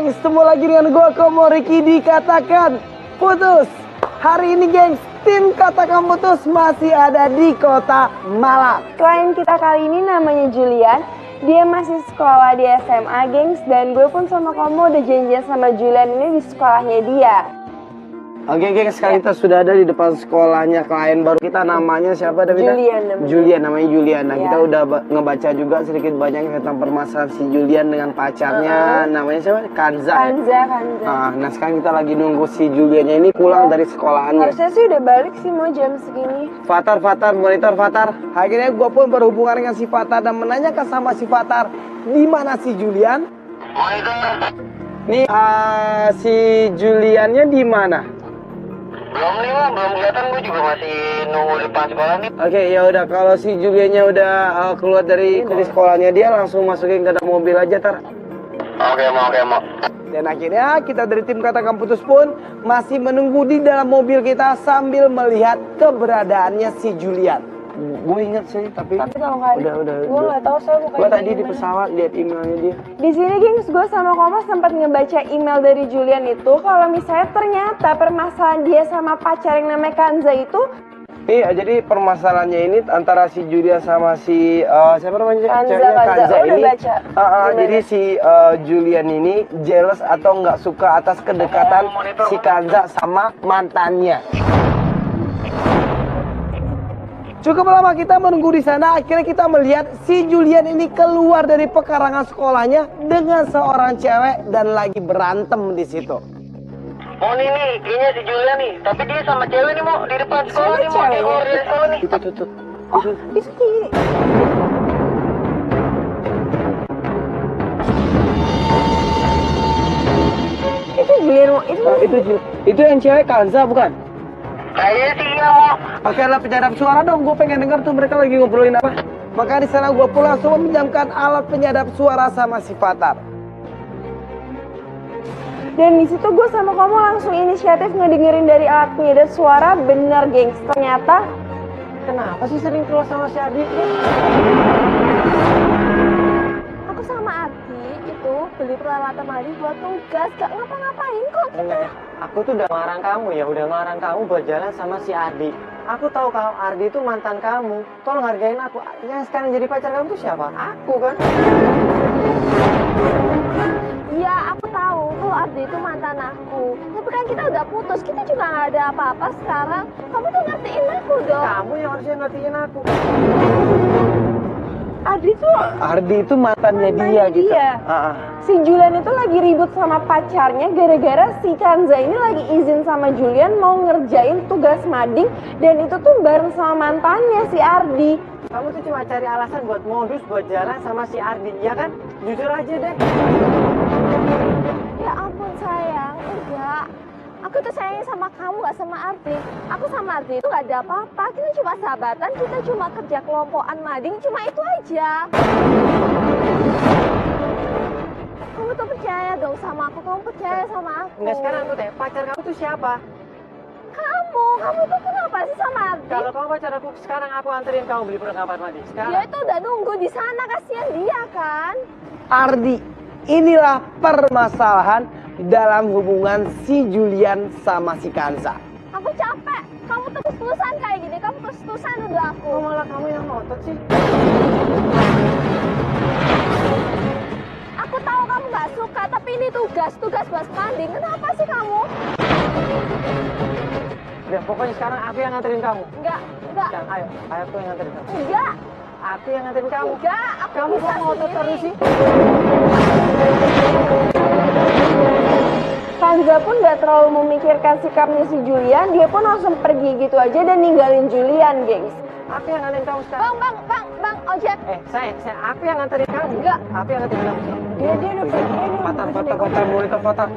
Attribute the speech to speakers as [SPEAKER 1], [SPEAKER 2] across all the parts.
[SPEAKER 1] gengs, ketemu lagi dengan gue Komo Ricky di Katakan Putus. Hari ini gengs, tim Katakan Putus masih ada di kota Malang.
[SPEAKER 2] Klien kita kali ini namanya Julian. Dia masih sekolah di SMA gengs. Dan gue pun sama Komo udah janjian sama Julian ini di sekolahnya dia.
[SPEAKER 1] Oke gengs, sekarang kita sudah ada di depan sekolahnya klien baru kita. Namanya siapa Davita?
[SPEAKER 2] Julian
[SPEAKER 1] namanya Julian. Nah
[SPEAKER 2] ya.
[SPEAKER 1] kita udah ngebaca juga sedikit banyak tentang permasalahan si Julian dengan pacarnya. Namanya siapa? Kanza. Nah sekarang kita lagi nunggu si Juliannya ini pulang dari sekolahannya.
[SPEAKER 2] Harusnya sih udah balik sih mau jam segini.
[SPEAKER 1] Fatar, monitor Fatar. Akhirnya gue pun berhubungan dengan si Fatar dan menanyakan sama si Fatar, di mana si Julian? Nih si Juliannya di mana?
[SPEAKER 3] Belum nih Bang, belum kelihatan, gue juga masih nunggu depan sekolah nih.
[SPEAKER 1] Oke, ya udah kalau si Juliannya udah keluar dari sekolahnya dia langsung masukin ke dalam mobil aja tar.
[SPEAKER 3] Oke mau.
[SPEAKER 1] Dan akhirnya kita dari tim Katakan Putus pun masih menunggu di dalam mobil kita sambil melihat keberadaannya si Julian. Gue ingat sih tapi
[SPEAKER 2] kalau nggak
[SPEAKER 1] udah.
[SPEAKER 2] Gue nggak tahu saya bukan.
[SPEAKER 1] Gue tadi di pesawat lihat emailnya dia.
[SPEAKER 2] Di sini gengs, gue sama Komo sempat ngebaca email dari Julian itu kalau misalnya ternyata permasalahan dia sama pacar yang namanya Kanza itu.
[SPEAKER 1] Iya, jadi permasalahannya ini antara si Julian sama si siapa namanya?
[SPEAKER 2] Kanza
[SPEAKER 1] ini.
[SPEAKER 2] baca.
[SPEAKER 1] Jadi si Julian ini jealous atau nggak suka atas kedekatan si Kanza sama mantannya. Cukup lama kita menunggu di sana, akhirnya kita melihat si Julian ini keluar dari pekarangan sekolahnya dengan seorang cewek dan lagi berantem di situ.
[SPEAKER 3] Oh nih, kayaknya si Julian nih. Tapi dia sama cewek nih mau di depan sekolah nih, mau dia keluar dari sekolah nih.
[SPEAKER 1] Itu.
[SPEAKER 2] Oh, itu kiri. Itu Julian mau
[SPEAKER 1] Itu yang cewek Kanza bukan?
[SPEAKER 3] Kayaknya sih iya mau.
[SPEAKER 1] Oke lah, penyadap suara dong, gue pengen denger tuh mereka lagi ngobrolin apa. Maka di sana gue pun langsung meminjamkan alat penyadap suara sama si Fatar.
[SPEAKER 2] Dan di situ gue sama kamu langsung inisiatif ngedengerin dari alat penyedot suara. Bener gengs, ternyata
[SPEAKER 1] Kenapa sih sering keluar sama si Adi?
[SPEAKER 4] Aku sama Adi itu beli peralatan mandi buat tugas, gak ngapa-ngapain kok.
[SPEAKER 5] Enggak, aku tuh udah ngelarang kamu ya, udah ngelarang kamu buat jalan sama si Ardi. Aku tahu kalau Ardi itu mantan kamu, tolong hargain aku. Yang sekarang jadi pacar kamu tuh siapa? Aku kan.
[SPEAKER 4] Iya, aku tahu kalau Ardi itu mantan aku. Tapi kan kita udah putus, kita juga gak ada apa-apa sekarang. Kamu tuh ngertiin aku dong.
[SPEAKER 5] Kamu yang harusnya ngertiin aku.
[SPEAKER 1] Ardi itu mantannya dia gitu.
[SPEAKER 2] si Julian itu lagi ribut sama pacarnya gara-gara si Kanza ini lagi izin sama Julian mau ngerjain tugas mading. Dan itu tuh bareng sama mantannya si Ardi.
[SPEAKER 5] Kamu tuh cuma cari alasan buat modus, buat jalan sama si Ardi, ya kan? Jujur aja deh.
[SPEAKER 4] Ya ampun sayang, enggak. Aku tuh sayangnya sama kamu, gak sama Ardi. Aku sama Ardi itu gak ada apa-apa. Kita cuma sahabatan, kita cuma kerja kelompokan mading, cuma itu aja. Kamu tuh percaya dong sama aku, kamu percaya sama aku.
[SPEAKER 5] Enggak, sekarang aku tanya, pacar kamu tuh siapa?
[SPEAKER 4] Kamu tuh kenapa sih sama Ardi?
[SPEAKER 5] Kalau kamu pacar aku, sekarang aku anterin kamu beli perlengkapan mandi. Sekarang.
[SPEAKER 4] Dia itu udah nunggu di sana, kasihan dia kan.
[SPEAKER 1] Ardi, inilah permasalahan dalam hubungan si Julian sama si Kanza.
[SPEAKER 4] Aku capek, kamu terus-terusan kayak gini, kamu terus-terusan nuduh aku.
[SPEAKER 5] Kok malah kamu yang ngotot sih?
[SPEAKER 4] Aku tahu kamu gak suka, tapi ini tugas buat manding. Kenapa sih kamu?
[SPEAKER 5] Udah, pokoknya sekarang aku yang nganterin kamu.
[SPEAKER 4] Enggak.
[SPEAKER 5] Sekarang, ayo aku yang nganterin kamu.
[SPEAKER 4] Enggak,
[SPEAKER 5] Aku yang nganterin kamu.
[SPEAKER 4] aku
[SPEAKER 5] Kamu
[SPEAKER 4] bisa
[SPEAKER 5] kok ngotot
[SPEAKER 4] sendiri.
[SPEAKER 5] terus sih?
[SPEAKER 2] Kanza pun gak terlalu memikirkan sikapnya si Julian. Dia pun langsung pergi gitu aja dan ninggalin Julian gengs.
[SPEAKER 5] Aku yang nganterin kamu sekarang.
[SPEAKER 4] Bang, ojek.
[SPEAKER 5] Sayang, aku yang nganterin kamu.
[SPEAKER 4] Enggak.
[SPEAKER 5] Aku yang nganterin kamu.
[SPEAKER 2] Dia udah pergi.
[SPEAKER 1] Fatar, monitor Fatar.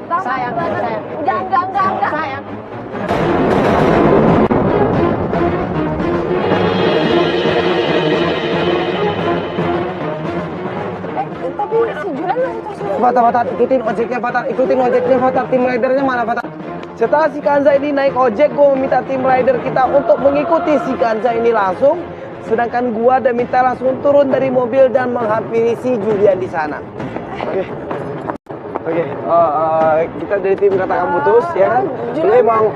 [SPEAKER 4] Bang,
[SPEAKER 5] Sayang.
[SPEAKER 4] Enggak.
[SPEAKER 5] Sayang.
[SPEAKER 2] Tapi si Julian masih terus.
[SPEAKER 1] Fatar, ikutin ojeknya Fatar, tim ridernya mana Fatar? Setelah si Kanza ini naik ojek, gue meminta tim rider kita untuk mengikuti si Kanza ini langsung Sedangkan gua dan Mita langsung turun dari mobil dan menghampiri si Julian di sana. Oke, kita dari tim Katakan Putus ya. Lu emang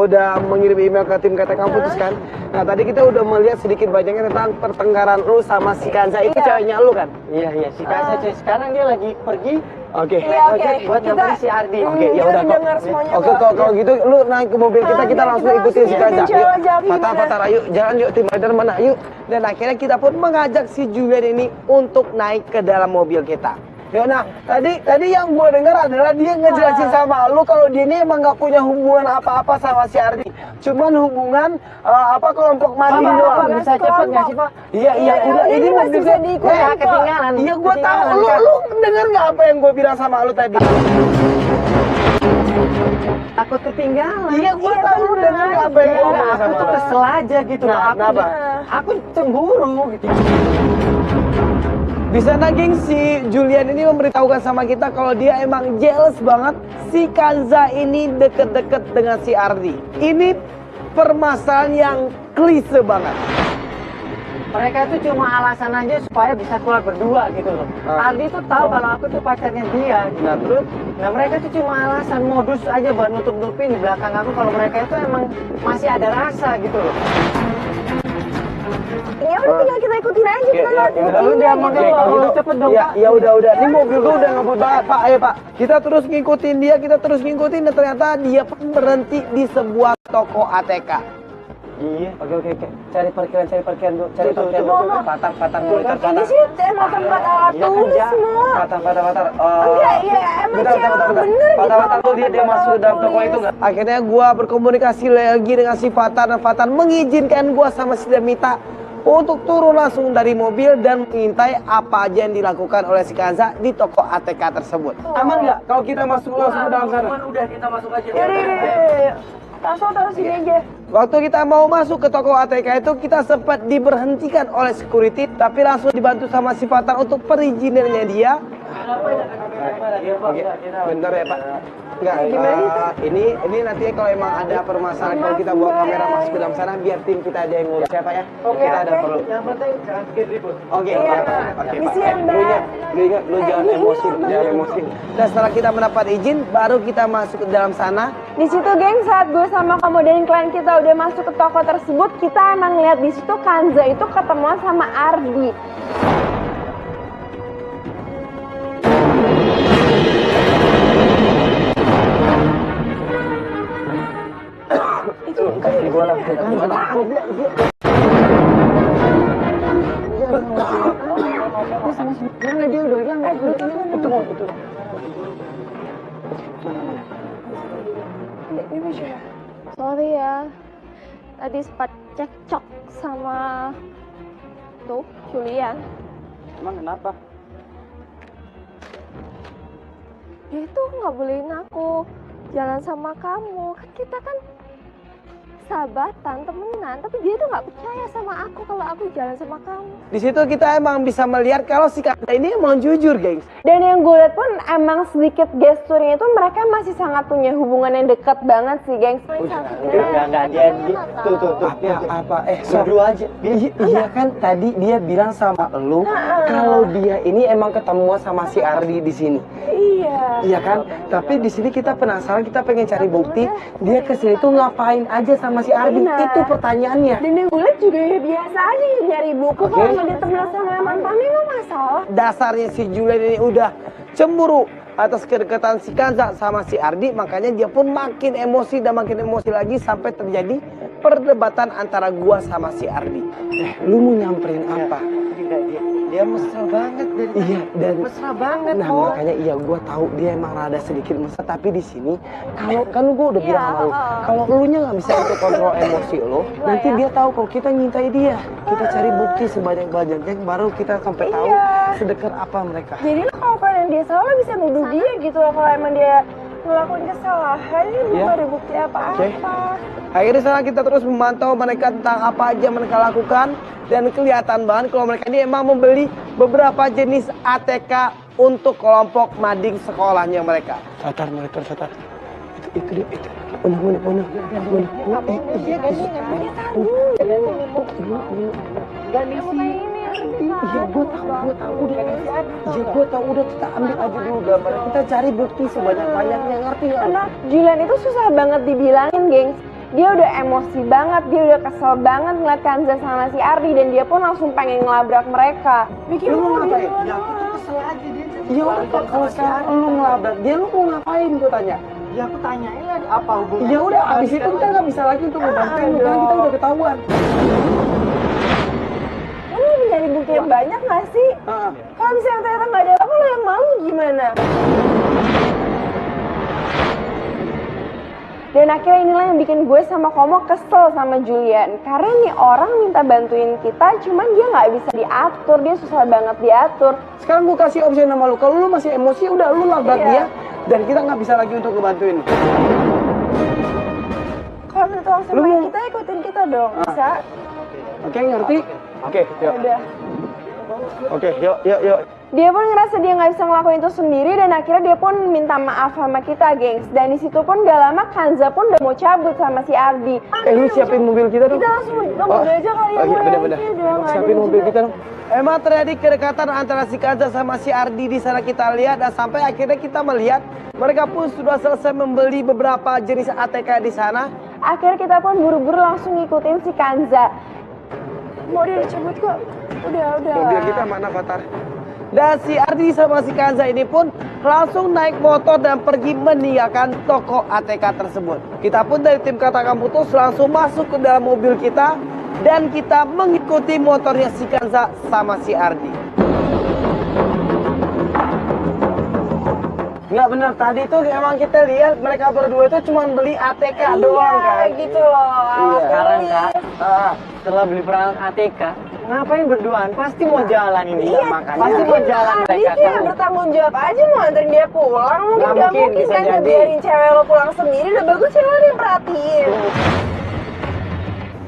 [SPEAKER 1] udah mengirim email ke tim Katakan Putus kan? Nah tadi kita udah melihat sedikit banyaknya tentang pertengkaran lu sama si Kanza itu ceweknya lu kan?
[SPEAKER 5] Iya, si Kanza cuy. Sekarang dia lagi pergi
[SPEAKER 1] Oke.
[SPEAKER 5] buat nyamperin si Ardi.
[SPEAKER 1] Oke, ya udah kok. Oke, kalau gitu lu naik ke mobil kita langsung ikutin si Kanza. Yuk, Fatar, ayo, jalan yuk tim rider mana, yuk. Dan akhirnya kita pun mengajak si Julian ini untuk naik ke dalam mobil kita. Ya, nah, tadi yang gue dengar adalah dia ngejelasin sama lu kalau dia ini emang gak punya hubungan apa-apa sama si Ardi. Cuman hubungan kelompok mading doang.
[SPEAKER 5] Bisa cepet gak sih, Pak?
[SPEAKER 1] Iya, udah ini
[SPEAKER 2] masih bisa diikutin, Pak.
[SPEAKER 5] Ketinggalan.
[SPEAKER 1] Iya, gue tahu. Lu denger nggak apa yang gue bilang sama lu tadi?
[SPEAKER 5] Takut ketinggalan.
[SPEAKER 1] Iya, gue tahu lu denger nggak apa yang gue bilang
[SPEAKER 5] Aku
[SPEAKER 1] sama
[SPEAKER 5] tuh
[SPEAKER 1] lu.
[SPEAKER 5] kesel aja gitu.
[SPEAKER 1] Kenapa?
[SPEAKER 5] Aku cemburu gitu.
[SPEAKER 1] Di sana geng, si Julian ini memberitahukan sama kita kalau dia emang jealous banget si Kanza ini deket-deket dengan si Ardi. Ini permasalahan yang klise banget.
[SPEAKER 5] Mereka itu cuma alasan aja supaya bisa keluar berdua gitu loh. Ardi tuh tahu kalau aku tuh pacarnya dia. Gitu.
[SPEAKER 1] Nah terus?
[SPEAKER 5] Nah mereka tuh cuma alasan modus aja buat nutup-nutupin di belakang aku kalau mereka itu emang masih ada rasa gitu loh.
[SPEAKER 2] Ya udah tinggal kita ikutin aja, kita lihat
[SPEAKER 5] Lu dia mau cepet dong, Pak.
[SPEAKER 1] Ya udah. Ini mobil lu udah ngebut banget, Pak. Ayo, Pak. Kita terus ngikutin dan ternyata dia pun berhenti di sebuah toko ATK.
[SPEAKER 5] Iya.
[SPEAKER 1] Oke. Cari parkiran dulu. Cari parkiran dulu. Fatar.
[SPEAKER 2] Ini sih emang tempat alat tulis semua.
[SPEAKER 1] Fatar.
[SPEAKER 2] Enggak, iya emang bener gitu.
[SPEAKER 1] Fatar tuh dia masuk ke dalam toko itu nggak? Akhirnya gua berkomunikasi lagi dengan si Fatar dan Fatar mengizinkan gua sama si Demita untuk turun langsung dari mobil dan mengintai apa aja yang dilakukan oleh si Kanza di toko ATK tersebut. Aman nggak kalau kita masuk langsung ke dalam sana?
[SPEAKER 5] Udah kita masuk aja.
[SPEAKER 2] Ya. Taruh sini aja.
[SPEAKER 1] Waktu kita mau masuk ke toko ATK itu kita sempat diberhentikan oleh security tapi langsung dibantu sama si Fatar untuk perizinannya dia. Oke, bentar ya Pak. Enggak, ini nanti kalau emang ada permasalahan kalau kita bawa kamera masuk ke dalam sana biar tim kita aja yang ngurus ya Pak ya. Kita ada perlu.
[SPEAKER 5] Yang penting jangan bikin ribut.
[SPEAKER 1] Oke, Pak.
[SPEAKER 2] Misi yang
[SPEAKER 1] Lu jangan emosi. Dan setelah kita mendapat izin baru kita masuk ke dalam sana.
[SPEAKER 2] Di situ geng, saat gue sama kamu dan klien kita udah masuk ke toko tersebut, kita emang lihat di situ Kanza itu ketemuan sama Ardi.
[SPEAKER 4] Sorry ya, tadi sempat cekcok sama tuh Julian.
[SPEAKER 5] Emang kenapa?
[SPEAKER 4] Dia itu nggak bolehin aku jalan sama kamu. Kan kita kan sahabatan, temenan, tapi dia tuh nggak percaya sama aku kalau aku jalan sama kamu.
[SPEAKER 1] Di situ kita emang bisa melihat kalau si Kanza ini emang jujur, gengs.
[SPEAKER 2] Dan yang gue lihat pun emang sedikit gesturnya itu mereka masih sangat punya hubungan yang dekat banget sih, gengs.
[SPEAKER 5] Enggak dia tuh.
[SPEAKER 1] Berdua aja. Iya kan tadi dia bilang sama lu kalau dia ini emang ketemu sama si Ardi di sini.
[SPEAKER 2] Iya.
[SPEAKER 1] Iya kan? Tapi di sini kita penasaran, kita pengen cari bukti dia kesini tuh ngapain aja sama si Ardi.
[SPEAKER 2] Benar.
[SPEAKER 1] Itu pertanyaannya.
[SPEAKER 2] Dan yang gue lihat juga ya biasa aja nyari buku. Kalau nggak dia temenan sama mantannya nggak masalah.
[SPEAKER 1] Dasarnya si Julian ini udah cemburu atas kedekatan si Kanza sama si Ardi, makanya dia pun makin emosi lagi sampai terjadi perdebatan antara gua sama si Ardi. Lu mau nyamperin apa?
[SPEAKER 5] Dia mesra banget dari
[SPEAKER 1] Iya, dan
[SPEAKER 5] mesra banget.
[SPEAKER 1] nah makanya iya gua tahu dia emang rada sedikit mesra, tapi di sini kalau kan gua udah bilang sama lu, kalau lu nya nggak bisa untuk kontrol emosi lu, nanti dia tahu kalau kita nyintai dia. Kita cari bukti sebanyak-banyaknya baru kita sampai tahu sedekat apa mereka.
[SPEAKER 2] Jadi lo kalau kalian dia salah lo bisa nuduh dia gitu loh. Kalau emang dia ngelakuin kesalahan ini belum ada bukti apa-apa.
[SPEAKER 1] Akhirnya sana kita terus memantau mereka tentang apa aja mereka lakukan dan kelihatan banget kalau mereka ini emang membeli beberapa jenis ATK untuk kelompok mading sekolahnya mereka. Fatar. Itu dia. Gak di sini. Iya, gue tahu udah. Iya, gue tahu udah, kita ambil aja dulu gambar. Kita cari bukti sebanyak-banyaknya, ngerti nggak?
[SPEAKER 2] Karena Julian itu susah banget dibilangin, gengs. Dia udah emosi banget, dia udah kesel banget ngeliat Kanza sama si Ardi, dan dia pun langsung pengen ngelabrak mereka.
[SPEAKER 1] Lu mau ngapain? Ya aku tuh kesel aja dia. Iya udah, kalau sekarang lu ngelabrak dia, lu mau ngapain? Gue tanya.
[SPEAKER 5] Ya aku tanyain lah apa hubungannya.
[SPEAKER 1] Ya udah, abis itu kita nggak bisa lagi untuk ngebantuin lu, karena kita udah ketahuan.
[SPEAKER 2] Lu mencari bukti yang banyak gak sih? Kalau misalnya ternyata gak ada apa, lo yang malu gimana? Dan akhirnya inilah yang bikin gue sama Komo kesel sama Julian. Karena nih orang minta bantuin kita, cuman dia gak bisa diatur, dia susah banget diatur.
[SPEAKER 1] Sekarang gue kasih opsi sama lu, kalau lu masih emosi, udah lu labrak dia, dan kita nggak bisa lagi untuk ngebantuin.
[SPEAKER 2] Kalau minta tolong sama kita, ikutin kita dong, bisa?
[SPEAKER 1] Oke, ngerti? Oke, yuk.
[SPEAKER 2] Udah.
[SPEAKER 1] Oke, yuk.
[SPEAKER 2] Dia pun ngerasa dia nggak bisa ngelakuin itu sendiri, dan akhirnya dia pun minta maaf sama kita, gengs. Dan di situ pun gak lama Kanza pun udah mau cabut sama si Ardi.
[SPEAKER 1] Lu siapin mobil kita dong.
[SPEAKER 2] Kita langsung mobil aja kali ya.
[SPEAKER 1] Bener-bener. Siapin mobil kita dong. Emang terjadi kedekatan antara si Kanza sama si Ardi di sana kita lihat, dan sampai akhirnya kita melihat mereka pun sudah selesai membeli beberapa jenis ATK di sana.
[SPEAKER 2] Akhirnya kita pun buru-buru langsung ngikutin si Kanza. Mau dia dicabut kok. Udah.
[SPEAKER 1] Mobil kita mana, Fatar? Dan si Ardi sama si Kanza ini pun langsung naik motor dan pergi meninggalkan toko ATK tersebut. Kita pun dari tim Katakan Putus langsung masuk ke dalam mobil kita, dan kita mengikuti motornya si Kanza sama si Ardi. Nggak benar, tadi tuh emang kita lihat mereka berdua itu cuma beli ATK doang kan?
[SPEAKER 2] Gitu loh.
[SPEAKER 1] Iya.
[SPEAKER 5] Sekarang Kak, setelah beli peralatan ATK, ngapain berduaan? Pasti mau jalan ini.
[SPEAKER 2] Iya,
[SPEAKER 5] Makanya pasti mau jalan
[SPEAKER 2] Ardi
[SPEAKER 5] mereka.
[SPEAKER 2] tuh yang bertanggung jawab aja mau anterin dia pulang. Mungkin
[SPEAKER 5] Nggak
[SPEAKER 2] gak
[SPEAKER 5] mungkin,
[SPEAKER 2] mungkin
[SPEAKER 5] bisa
[SPEAKER 2] kan
[SPEAKER 5] jadi.
[SPEAKER 2] ngebiarin cewek lo pulang sendiri. Udah bagus cewek lo yang perhatiin.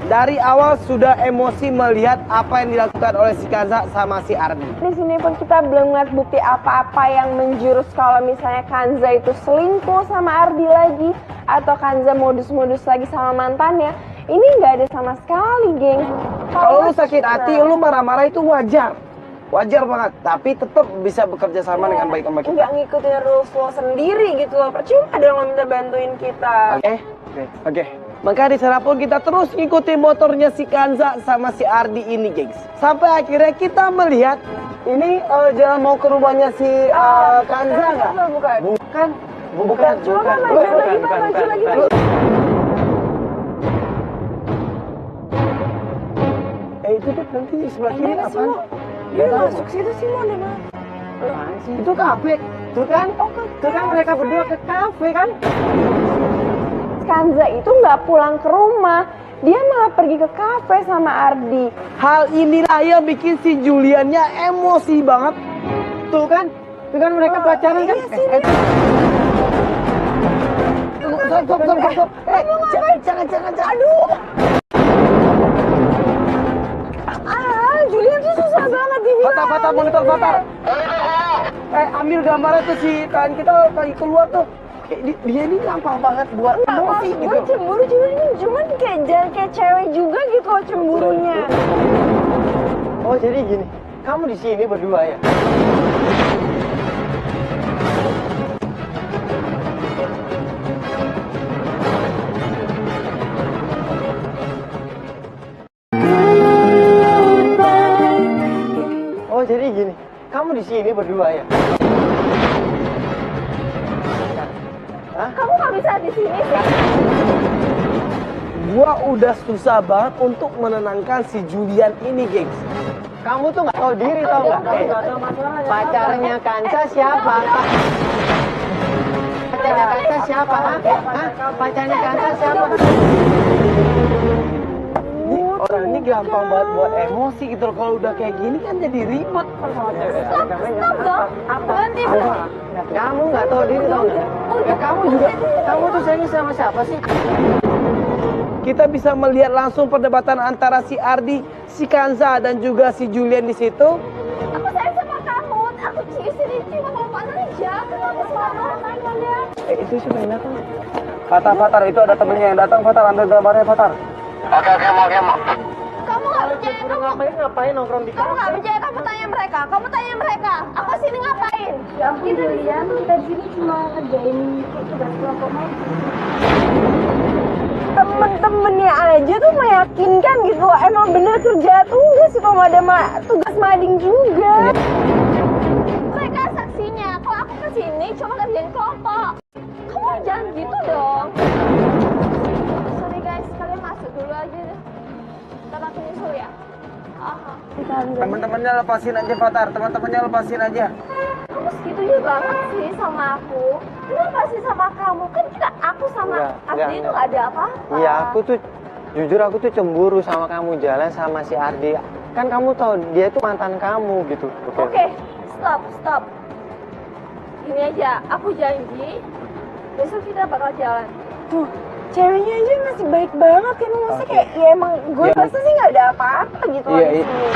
[SPEAKER 1] Dari awal sudah emosi melihat apa yang dilakukan oleh si Kanza sama si Ardi.
[SPEAKER 2] Di sini pun kita belum ngeliat bukti apa-apa yang menjurus kalau misalnya Kanza itu selingkuh sama Ardi lagi, atau Kanza modus-modus lagi sama mantannya. Ini nggak ada sama sekali, geng.
[SPEAKER 1] Kalau lu sakit hati, lu marah-marah itu wajar. Wajar banget, tapi tetap bisa bekerja sama dengan baik sama kita.
[SPEAKER 2] Nggak ngikutin rules lo sendiri gitu loh. Percuma dong lo minta bantuin kita.
[SPEAKER 1] Oke. Maka di sana pun kita terus ngikutin motornya si Kanza sama si Ardi ini, gengs. Sampai akhirnya kita melihat ini jalan mau ke rumahnya si Kanza nggak?
[SPEAKER 2] Bukan. Coba maju lagi.
[SPEAKER 1] Itu tuh nanti di sebelah kiri apaan?
[SPEAKER 2] Dia masuk situ sih mau deh.
[SPEAKER 1] Itu kafe.
[SPEAKER 5] Tuh kan mereka berdua ke kafe kan?
[SPEAKER 2] Kanza itu nggak pulang ke rumah, dia malah pergi ke kafe sama Ardi.
[SPEAKER 1] Hal inilah yang bikin si Juliannya emosi banget.
[SPEAKER 5] Tuh kan mereka pacaran kan?
[SPEAKER 1] Stop. Jangan.
[SPEAKER 2] Aduh. Julian tuh susah banget dibilangin.
[SPEAKER 1] Fatar, monitor Fatar. Ambil gambarnya tuh si kan kita lagi keluar tuh. Dia ini gampang banget buat emosi gitu.
[SPEAKER 2] Gue cemburu cuman kayak jangan kayak cewek juga gitu loh cemburunya.
[SPEAKER 5] Oh jadi gini, kamu di sini berdua ya? Oh jadi gini, kamu di sini berdua ya?
[SPEAKER 4] Kamu nggak bisa di sini sih.
[SPEAKER 1] Gua udah susah banget untuk menenangkan si Julian ini, gengs.
[SPEAKER 5] Kamu tuh nggak tahu diri tau nggak? Pacarnya Kanza siapa? Pacarnya Kanza siapa? Pacarnya Kanza siapa?
[SPEAKER 1] Orang ini gampang banget buat emosi gitu loh. Kalau udah kayak gini kan jadi ribet.
[SPEAKER 4] Stop dong. Berhenti.
[SPEAKER 5] Kamu nggak tahu diri tau nggak? Ya kamu tuh sayang sama siapa sih?
[SPEAKER 1] Kita bisa melihat langsung perdebatan antara si Ardi, si Kanza, dan juga si Julian di situ.
[SPEAKER 4] Aku sayang sama kamu. Aku sini cuma mau pacar aja. Kenapa selalu
[SPEAKER 1] Itu siapa yang datang? Fatar, itu ada temennya yang datang. Fatar, ambil gambarnya Fatar.
[SPEAKER 3] Oke, mau.
[SPEAKER 4] Kamu nggak percaya,
[SPEAKER 5] Ngapain nongkrong di
[SPEAKER 4] kamu nggak percaya, kamu tanya mereka. Aku sini ngapain?
[SPEAKER 6] Ya ampun Julian, kita di sini cuma ngerjain tugas kelompok Madi.
[SPEAKER 2] Temen-temennya aja tuh meyakinkan gitu, emang bener kerja tugas sih kalau ada tugas mading juga.
[SPEAKER 4] Mereka saksinya. Kalau aku kesini cuma ngerjain kelompok. Kamu jangan gitu dong. Sorry guys, kalian masuk dulu aja deh. Ntar aku nyusul ya. Aha.
[SPEAKER 1] Teman-temannya lepasin aja Fatar, teman-temannya lepasin aja.
[SPEAKER 4] Kamu segitunya banget sih sama aku. Kenapa sih sama kamu? Kan aku sama Ardi itu gak ada apa-apa.
[SPEAKER 5] Iya, jujur aku tuh cemburu sama kamu jalan sama si Ardi. Kan kamu tahu dia tuh mantan kamu gitu.
[SPEAKER 4] Oke, stop. Gini aja, aku janji besok kita bakal jalan.
[SPEAKER 2] Tuh, ceweknya aja masih baik banget kan, maksudnya kayak ya emang gue rasa sih nggak ada apa-apa gitu loh di sini.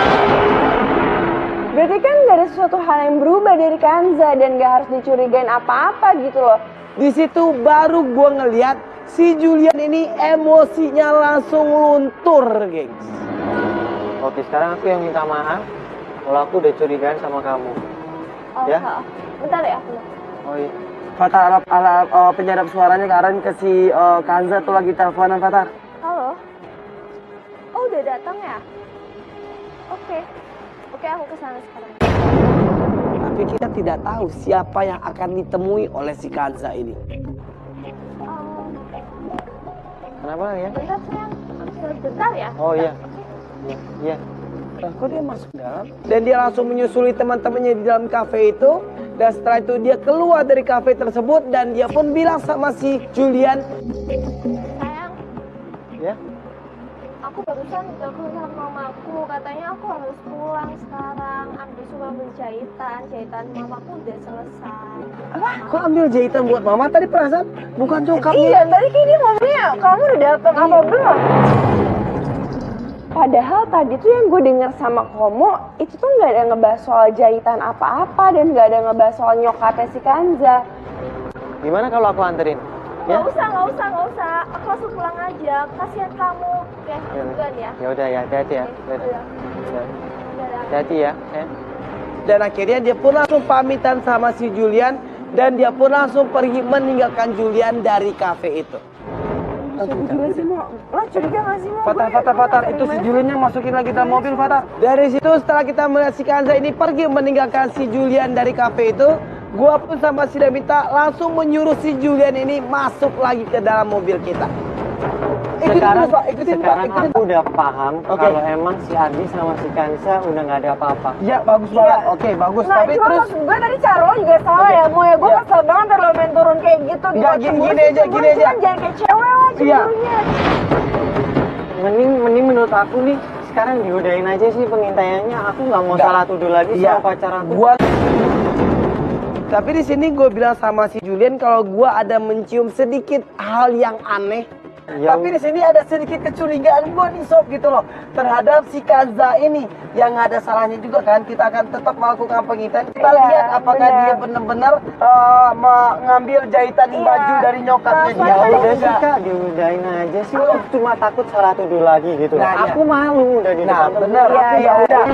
[SPEAKER 2] Berarti kan nggak ada sesuatu hal yang berubah dari Kanza dan nggak harus dicurigain apa-apa gitu loh.
[SPEAKER 1] Di situ baru gue ngeliat si Julian ini emosinya langsung luntur, gengs.
[SPEAKER 5] Oke, sekarang aku yang minta maaf kalau aku udah curigaan sama kamu. Ya?
[SPEAKER 4] Bentar ya aku.
[SPEAKER 5] Oh iya.
[SPEAKER 1] Fatar, penyadap suaranya Karen ke si Kanza tuh lagi teleponan Fatar.
[SPEAKER 4] Halo? Oh udah datang ya? Oke, aku kesana sekarang.
[SPEAKER 1] Tapi kita tidak tahu siapa yang akan ditemui oleh si Kanza ini.
[SPEAKER 5] Kenapa ya?
[SPEAKER 4] Bentar sayang, bentar ya.
[SPEAKER 5] Oh iya. Iya.
[SPEAKER 1] Kok dia masuk dalam? Dan dia langsung menyusuli teman-temannya di dalam kafe itu. Dan setelah itu dia keluar dari kafe tersebut dan dia pun bilang sama si Julian,
[SPEAKER 4] Sayang,
[SPEAKER 5] Ya?
[SPEAKER 4] aku barusan telepon sama mamaku, katanya aku harus pulang sekarang. Ambil semua jahitan mamaku udah selesai.
[SPEAKER 1] apa? Kok ambil jahitan buat mama tadi perasaan? Bukan cokapnya.
[SPEAKER 2] Iya, tadi kayak dia ngomongnya, kamu udah datang apa belum? Padahal tadi tuh yang gue denger sama Komo, itu tuh nggak ada ngebahas soal jahitan apa-apa dan nggak ada ngebahas soal nyokapnya si Kanza.
[SPEAKER 5] Gimana kalau aku anterin? Ya?
[SPEAKER 4] Nggak usah. Aku langsung pulang aja. Kasihan kamu. Oke, duluan ya.
[SPEAKER 5] Ya udah ya, hati-hati ya.
[SPEAKER 4] Udah.
[SPEAKER 5] Hati-hati ya.
[SPEAKER 1] Dan akhirnya dia pun langsung pamitan sama si Julian dan dia pun langsung pergi meninggalkan Julian dari kafe itu.
[SPEAKER 2] Gila sih, Mo. Lo curiga gak sih, Mo?
[SPEAKER 1] Fatar, itu si Juliannya masukin lagi dalam mobil, Fatar. Dari situ setelah kita melihat si Kanza ini pergi meninggalkan si Julian dari kafe itu, gua pun sama si Damita langsung menyuruh si Julian ini masuk lagi ke dalam mobil kita.
[SPEAKER 5] Sekarang
[SPEAKER 1] ikutin, Pak.
[SPEAKER 5] aku udah paham kalau emang si Ardi sama si Kansa udah nggak ada apa-apa.
[SPEAKER 1] Ya, bagus banget. Oke, bagus.
[SPEAKER 2] Nah,
[SPEAKER 1] Tapi
[SPEAKER 2] cuma
[SPEAKER 1] terus
[SPEAKER 2] maksud gue tadi cara lo juga salah ya, Mo ya. Gue kesel banget kalau main turun kayak gitu.
[SPEAKER 1] Nggak, gini aja.
[SPEAKER 2] Jangan kayak cewek lah
[SPEAKER 1] Iya.
[SPEAKER 2] cemburunya.
[SPEAKER 5] Mending menurut aku nih sekarang diudahin aja sih pengintaiannya. Aku nggak mau salah tuduh lagi sama pacar aku.
[SPEAKER 1] Tapi di sini gue bilang sama si Julian kalau gue ada mencium sedikit hal yang aneh.
[SPEAKER 5] Ya,
[SPEAKER 1] Tapi di sini ada sedikit kecurigaan gue nih sob gitu loh terhadap si Kanza ini yang nggak ada salahnya juga kan, kita akan tetap melakukan pengintaian. Kita lihat apakah dia benar-benar mengambil jahitan baju dari nyokapnya dia.
[SPEAKER 5] ya udah sih Kak, diudahin aja sih. Aku cuma takut salah tuduh lagi gitu.
[SPEAKER 1] Nah,
[SPEAKER 5] aku malu udah di
[SPEAKER 1] Nah
[SPEAKER 5] depan
[SPEAKER 1] benar, ya udah.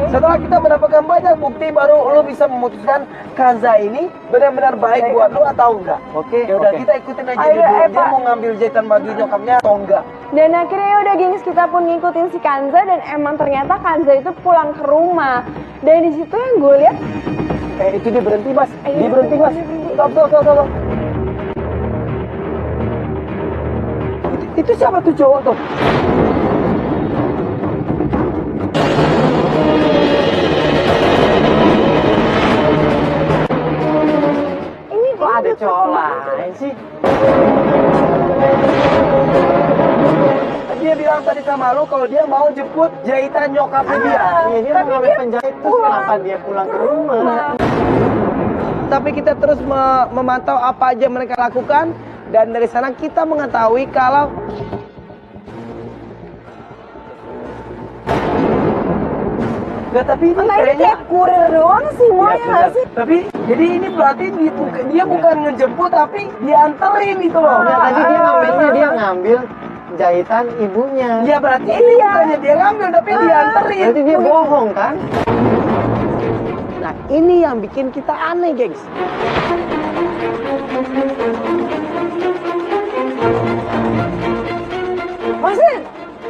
[SPEAKER 1] Setelah kita mendapatkan banyak bukti baru lo bisa memutuskan Kanza ini benar-benar baik buat lo atau enggak.
[SPEAKER 5] Oke,
[SPEAKER 1] Ya udah
[SPEAKER 5] oke.
[SPEAKER 1] kita ikutin aja dia mau ngambil jahitan baju nyokapnya atau enggak.
[SPEAKER 2] Dan akhirnya udah gengs kita pun ngikutin si Kanza dan emang ternyata Kanza itu pulang ke rumah. Dan di situ yang gue lihat,
[SPEAKER 1] Itu dia berhenti mas, dia berhenti mas. Stop. Itu siapa tuh cowok tuh?
[SPEAKER 2] ini
[SPEAKER 5] Kok ada cowok lain sih?
[SPEAKER 1] Dia bilang tadi sama lu kalau dia mau jemput jahitan nyokapnya dia.
[SPEAKER 5] Iya, dia mau ngambil penjahit terus kenapa dia pulang ke rumah?
[SPEAKER 1] Tapi kita terus memantau apa aja mereka lakukan dan dari sana kita mengetahui kalau tapi ini
[SPEAKER 2] ini kayak kurir doang sih, Mo ya nggak sih?
[SPEAKER 1] Tapi jadi ini berarti dia bukan ngejemput tapi dianterin gitu loh.
[SPEAKER 5] Ya, tadi dia ngambil jahitan ibunya.
[SPEAKER 1] Ya berarti ini bukannya dia ngambil tapi dianterin.
[SPEAKER 5] Berarti dia bohong kan?
[SPEAKER 1] Nah ini yang bikin kita aneh gengs.
[SPEAKER 2] Masa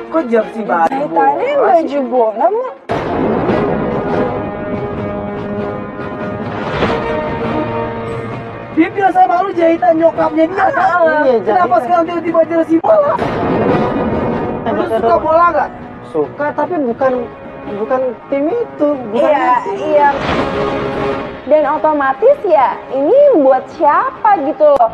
[SPEAKER 1] Kok jersey baju
[SPEAKER 2] jahitannya
[SPEAKER 1] bola sih?
[SPEAKER 2] baju bola mah?
[SPEAKER 1] Dia biasa malu jahitan nyokapnya dia kan?
[SPEAKER 5] Iya,
[SPEAKER 1] Kenapa
[SPEAKER 5] jahitan.
[SPEAKER 1] sekarang tiba-tiba jersey bola? Lu suka bola gak?
[SPEAKER 5] Suka tapi bukan tim itu, bukan
[SPEAKER 2] Iya,
[SPEAKER 5] Messi.
[SPEAKER 2] iya. Dan otomatis ya, ini buat siapa gitu loh.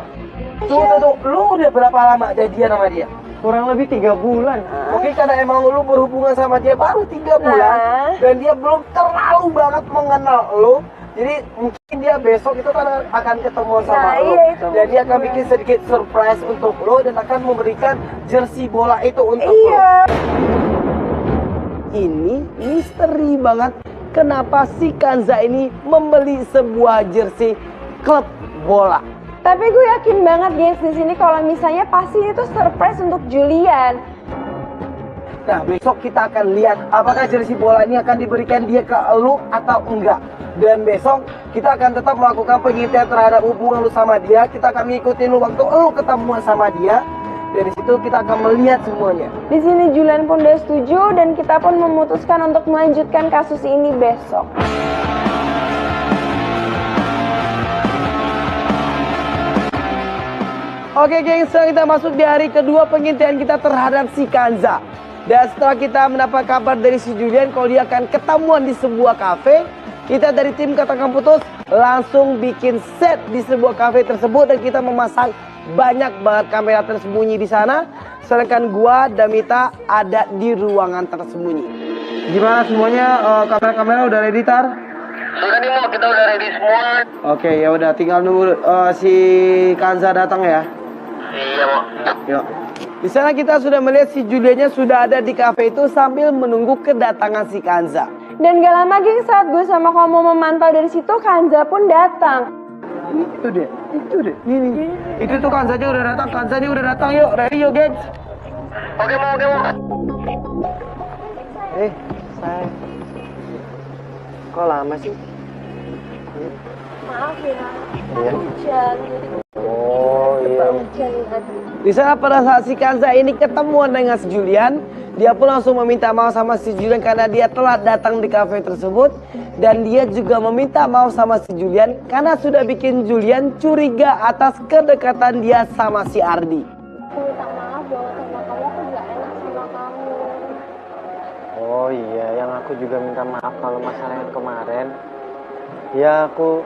[SPEAKER 1] Tuh, lu udah berapa lama jadian sama dia?
[SPEAKER 5] Kurang lebih 3 bulan.
[SPEAKER 1] Oke, karena emang lu berhubungan sama dia baru 3 bulan dan dia belum terlalu banget mengenal lu. Jadi mungkin dia besok itu kan akan ketemu sama
[SPEAKER 2] Nah,
[SPEAKER 1] lu.
[SPEAKER 2] iya, itu
[SPEAKER 1] Dan dia akan
[SPEAKER 2] juga.
[SPEAKER 1] bikin sedikit surprise untuk lu dan akan memberikan jersey bola itu untuk lu.
[SPEAKER 2] Iya.
[SPEAKER 1] Ini misteri banget kenapa si Kanza ini membeli sebuah jersey klub bola.
[SPEAKER 2] Tapi gue yakin banget guys di sini kalau misalnya pasti itu surprise untuk Julian.
[SPEAKER 1] Nah, besok kita akan lihat apakah jersey bola ini akan diberikan dia ke lu atau enggak. Dan besok kita akan tetap melakukan pengintaian terhadap hubungan lu sama dia. Kita akan ngikutin lu waktu lu ketemuan sama dia. Dari situ kita akan melihat semuanya.
[SPEAKER 2] Di sini Julian pun udah setuju dan kita pun memutuskan untuk melanjutkan kasus ini besok.
[SPEAKER 1] Oke geng, sekarang kita masuk di hari kedua pengintaian kita terhadap si Kanza. Dan setelah kita mendapat kabar dari si Julian kalau dia akan ketemuan di sebuah kafe, kita dari tim Katakan Putus langsung bikin set di sebuah kafe tersebut dan kita memasang banyak banget kamera tersembunyi di sana. Sedangkan gua dan Mita ada di ruangan tersembunyi. Gimana semuanya? Kamera-kamera udah ready, Tar?
[SPEAKER 3] Sudah nih Mo, kita udah ready semua.
[SPEAKER 1] Oke, ya udah tinggal nunggu si Kanza datang ya.
[SPEAKER 3] Iya Mo.
[SPEAKER 1] Yuk. Di sana kita sudah melihat si Juliannya sudah ada di kafe itu sambil menunggu kedatangan si Kanza.
[SPEAKER 2] Dan gak lama geng saat gue sama kamu memantau dari situ Kanza pun datang.
[SPEAKER 1] Itu deh. Nih. Itu tuh Kanzanya udah datang. Kanzanya udah datang. Yuk, ready yuk, gengs.
[SPEAKER 3] Oke Mo.
[SPEAKER 5] Sayang. Kok lama sih?
[SPEAKER 6] Maaf ya,
[SPEAKER 5] Iya.
[SPEAKER 6] hujan.
[SPEAKER 5] Oh iya.
[SPEAKER 6] Hujan tadi.
[SPEAKER 1] Di sana pada saat si Kanza ini ketemuan dengan si Julian, dia pun langsung meminta maaf sama si Julian karena dia telah datang di kafe tersebut. Dan dia juga meminta maaf sama si Julian karena sudah bikin Julian curiga atas kedekatan dia sama si Ardi.
[SPEAKER 6] Aku minta maaf banget sama kamu, aku gak enak sama kamu.
[SPEAKER 5] Oh iya, yang aku juga minta maaf kalau masalah yang kemarin. Ya aku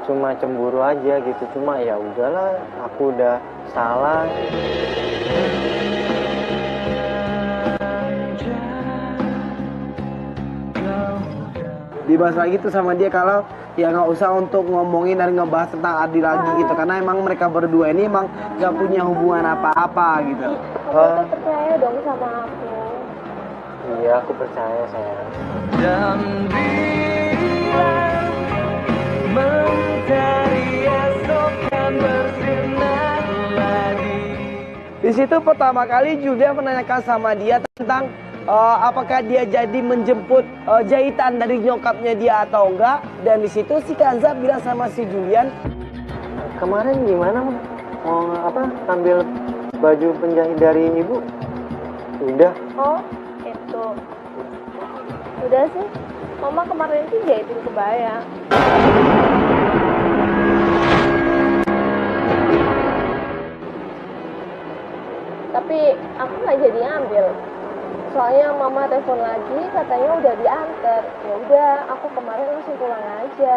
[SPEAKER 5] cuma cemburu aja gitu, cuma ya udahlah, aku udah salah.
[SPEAKER 1] Dibahas lagi tuh sama dia kalau ya nggak usah untuk ngomongin dan ngebahas tentang Ardi lagi gitu karena emang mereka berdua ini emang nggak punya hubungan apa-apa gitu.
[SPEAKER 5] Oh,
[SPEAKER 6] Percaya dong sama aku.
[SPEAKER 5] iya aku percaya sayang.
[SPEAKER 1] Dan bila mentari esok kan bersinar lagi. Di situ pertama kali Julian menanyakan sama dia tentang apakah dia jadi menjemput jahitan dari nyokapnya dia atau enggak. Dan di situ si Kanza bilang sama si Julian,
[SPEAKER 5] Kemarin gimana mau apa ambil baju penjahit dari ibu? Udah.
[SPEAKER 6] Oh, itu. Udah sih, mama kemarin itu jahitin kebaya. Tapi aku nggak jadi ambil. Soalnya mama telepon lagi, katanya udah diantar. Ya udah, aku kemarin langsung pulang aja.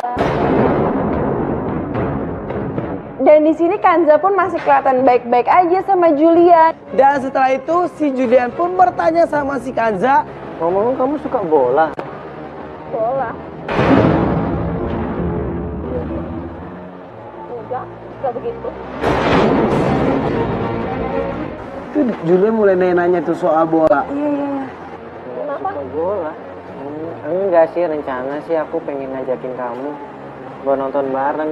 [SPEAKER 2] Dan di sini Kanza pun masih kelihatan baik-baik aja sama Julian.
[SPEAKER 1] dan setelah itu si Julian pun bertanya sama si Kanza,
[SPEAKER 5] Ngomong kamu suka bola?
[SPEAKER 6] Bola. Enggak begitu.
[SPEAKER 1] itu Julian mulai nanya tuh soal bola.
[SPEAKER 6] Kenapa?
[SPEAKER 5] Suka bola? Enggak sih, rencana sih aku pengen ngajakin kamu buat nonton bareng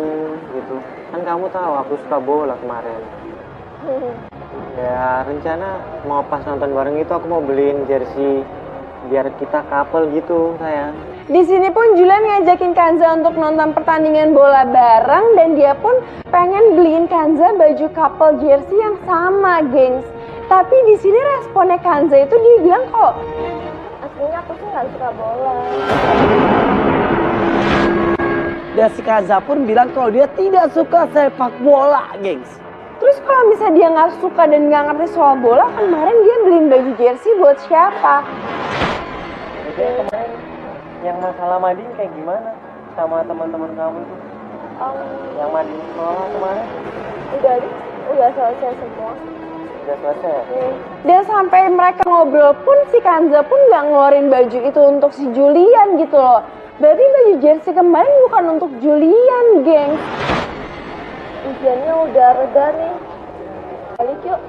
[SPEAKER 5] gitu. Kan kamu tahu aku suka bola kemarin. Ya rencana mau pas nonton bareng itu aku mau beliin jersey biar kita couple gitu sayang.
[SPEAKER 2] Di sini pun Julian ngajakin Kanza untuk nonton pertandingan bola bareng dan dia pun pengen beliin Kanza baju couple jersey yang sama, gengs. Tapi di sini responnya Kanza itu dia bilang kok
[SPEAKER 6] Aslinya aku sih nggak suka bola.
[SPEAKER 1] Dan si Kanza pun bilang kalau dia tidak suka sepak bola, gengs.
[SPEAKER 2] terus kalau misalnya dia nggak suka dan nggak ngerti soal bola, kemarin dia beliin baju jersey buat siapa?
[SPEAKER 5] Itu yang kemarin yang masalah Madin kayak gimana sama teman-teman kamu tuh? Yang Madin sekolah kemarin
[SPEAKER 6] Udah selesai semua.
[SPEAKER 5] udah selesai.
[SPEAKER 2] Dan sampai mereka ngobrol pun si Kanza pun nggak ngeluarin baju itu untuk si Julian gitu loh. Berarti baju jersey kemarin bukan untuk Julian, geng.
[SPEAKER 6] Ujiannya udah reda nih. Balik yuk.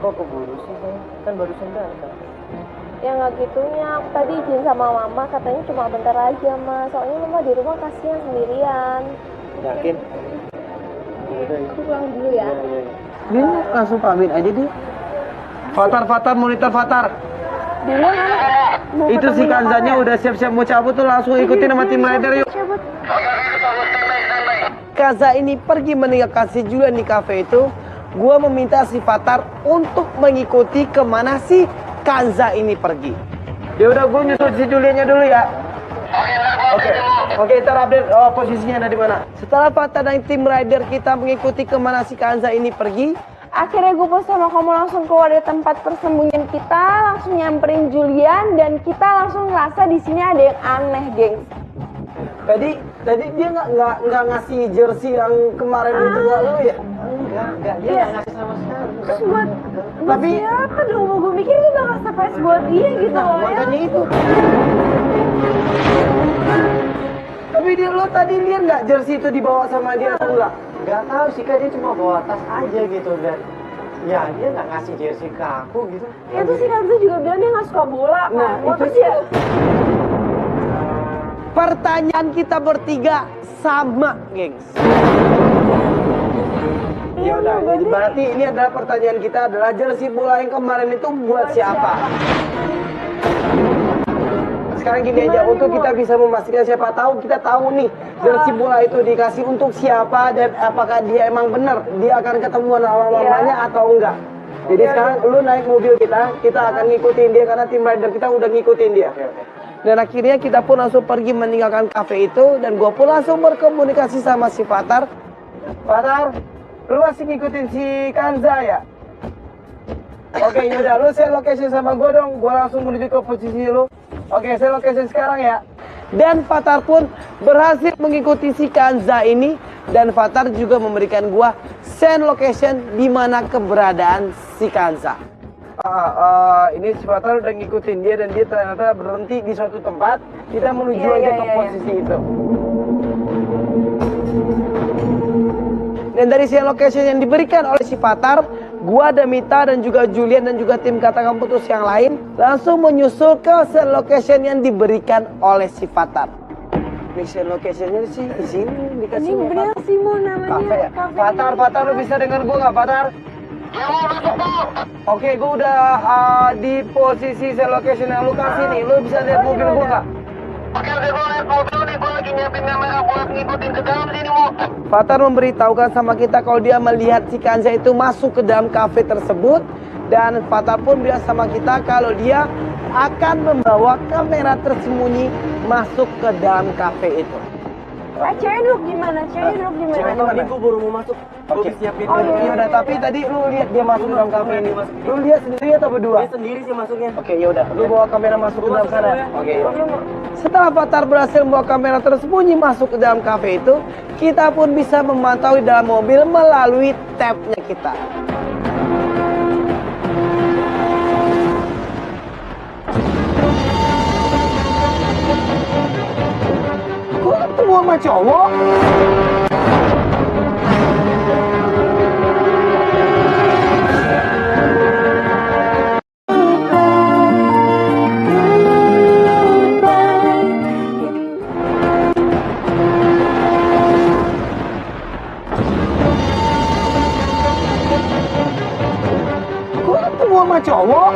[SPEAKER 5] Kok keburu sih sayang? Kan barusan datang.
[SPEAKER 6] Ya nggak gitunya, aku tadi izin sama mama, katanya cuma bentar aja ma. Soalnya mama di rumah kasihan sendirian.
[SPEAKER 5] Yakin?
[SPEAKER 6] Aku pulang dulu ya.
[SPEAKER 1] Dia langsung pamit aja dia. Fatar, monitor Fatar.
[SPEAKER 2] Dulu mana?
[SPEAKER 1] Itu si Kanzanya udah siap-siap mau cabut tuh, langsung ikutin sama tim rider yuk.
[SPEAKER 2] Cabut.
[SPEAKER 1] Kanza ini pergi meninggalkan si Julian di kafe itu. Gua meminta si Fatar untuk mengikuti kemana si Kanza ini pergi. Ya udah, gue nyusul si Juliannya dulu ya. Oke, ntar update posisinya ada di mana. Setelah Fatar dan tim rider kita mengikuti kemana si Kanza ini pergi,
[SPEAKER 2] Akhirnya gue pun sama kamu langsung keluar dari tempat persembunyian kita, langsung nyamperin Julian dan kita langsung ngerasa di sini ada yang aneh, geng.
[SPEAKER 1] Tadi dia nggak ngasih jersey yang kemarin itu ke lu ya?
[SPEAKER 5] Enggak, dia nggak ngasih sama sekali.
[SPEAKER 2] Terus buat
[SPEAKER 1] Tapi-
[SPEAKER 2] siapa dong? Gue mikir itu bakal surprise buat dia gitu loh ya.
[SPEAKER 1] Makanya itu. Tapi lo tadi lihat nggak jersey itu dibawa sama dia atau enggak?
[SPEAKER 5] Nggak tahu sih, kan dia cuma bawa tas aja gitu dan ya dia nggak ngasih jersey ke aku gitu.
[SPEAKER 2] Itu si Kanza juga bilang dia gak suka bola kan.
[SPEAKER 1] Nah, itu
[SPEAKER 2] Terus dia
[SPEAKER 1] Pertanyaan kita bertiga sama, gengs. Ya udah, jadi berarti ini adalah pertanyaan kita adalah jersey bola yang kemarin itu buat siapa? Sekarang gini aja, untuk kita bisa memastikan siapa tahu, kita tahu nih jersey bola itu dikasih untuk siapa dan apakah dia emang benar dia akan ketemuan sama mamanya atau enggak. Jadi sekarang lu naik mobil kita akan ngikutin dia karena tim rider kita udah ngikutin dia. Dan akhirnya kita pun langsung pergi meninggalkan kafe itu dan gua pun langsung berkomunikasi sama si Fatar. Fatar, lu masih ngikutin si Kanza ya? Oke, yaudah, lu share location sama gua dong, gua langsung menuju ke posisi lu. Oke, share location sekarang ya. Dan Fatar pun berhasil mengikuti si Kanza ini dan Fatar juga memberikan gua send location di mana keberadaan si Kanza. Ini si Fatar udah ngikutin dia dan dia ternyata berhenti di suatu tempat. Kita menuju aja ke posisi itu. Dan dari share location yang diberikan oleh si Fatar, gua, Damita dan juga Julian dan juga tim Kata Kamputus yang lain langsung menyusul ke share location yang diberikan oleh si Fatar. Ini share locationnya sih di sini dikasih.
[SPEAKER 2] ini bener sih mau namanya.
[SPEAKER 1] Kafe ya? Fatar, lu bisa dengar gua nggak, Fatar? Oke, gua udah di posisi share location yang lu kasih nih. Lu bisa lihat mobil gua nggak?
[SPEAKER 3] Oke, gue liat mobil nih, gue lagi nyiapin kamera buat ngikutin ke dalam sini, Mo.
[SPEAKER 1] Fatar memberitahukan sama kita kalau dia melihat si Kanza itu masuk ke dalam kafe tersebut. Dan Fatar pun bilang sama kita kalau dia akan membawa kamera tersembunyi masuk ke dalam kafe itu.
[SPEAKER 2] Cewek duduk gimana? Cewek duduk gimana?
[SPEAKER 1] Tadi
[SPEAKER 5] gue baru mau masuk.
[SPEAKER 1] Oke,
[SPEAKER 5] siapin.
[SPEAKER 1] Oh iya udah, tapi tadi lu lihat dia masuk ke dalam kafe ini. Lu lihat sendiri atau berdua?
[SPEAKER 5] Dia sendiri sih masuknya.
[SPEAKER 1] Oke, yaudah. Lu bawa kamera masuk ke dalam sana. Oke, yaudah. Setelah Fatar berhasil membawa kamera tersembunyi masuk ke dalam kafe itu, kita pun bisa memantau di dalam mobil melalui tab-nya kita. Kok ketemu sama cowok? cowok?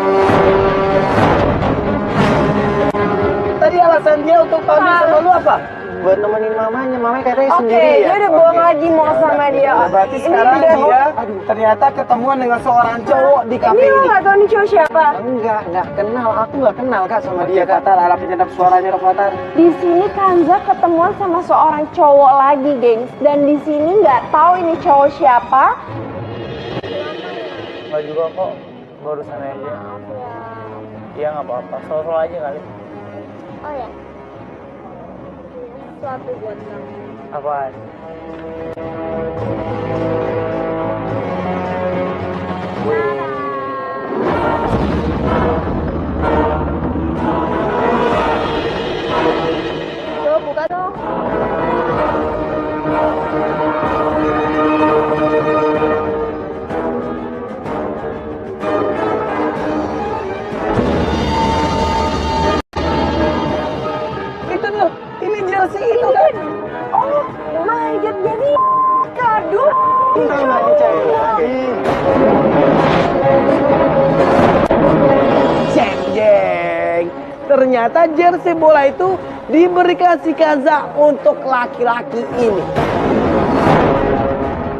[SPEAKER 1] Tadi alasan dia untuk pamit sama lu apa?
[SPEAKER 5] Buat nemenin mamanya katanya
[SPEAKER 2] Oke,
[SPEAKER 5] sendiri ya.
[SPEAKER 2] dia udah bohong lagi mau sama dia.
[SPEAKER 1] Berarti
[SPEAKER 2] Ini
[SPEAKER 1] sekarang
[SPEAKER 2] udah-
[SPEAKER 1] dia ternyata ketemuan dengan seorang cowok di kafe
[SPEAKER 2] Ini lo
[SPEAKER 1] ini.
[SPEAKER 2] gak tau nih cowok siapa?
[SPEAKER 5] Enggak kenal. Aku nggak kenal Kak sama
[SPEAKER 1] Dia
[SPEAKER 5] dia Kak.
[SPEAKER 1] kata ala penyedap suaranya Rafathar.
[SPEAKER 2] Di sini Kanza ketemuan sama seorang cowok lagi, gengs. Dan di sini nggak tahu ini cowok siapa.
[SPEAKER 5] Enggak juga kok. Barusan aja.
[SPEAKER 6] Maaf ya.
[SPEAKER 5] Iya nggak apa-apa. Solo-solo aja kali.
[SPEAKER 6] Oh ya. Sesuatu buat kamu.
[SPEAKER 5] Apaan?
[SPEAKER 6] Tuh, buka dong.
[SPEAKER 1] Itu loh, ini jersey itu kan.
[SPEAKER 2] Oh my god, jadi kado.
[SPEAKER 5] Namanya cewek lagi.
[SPEAKER 1] Jeng jeng. Ternyata jersey bola itu diberikan si Kanza untuk laki-laki ini.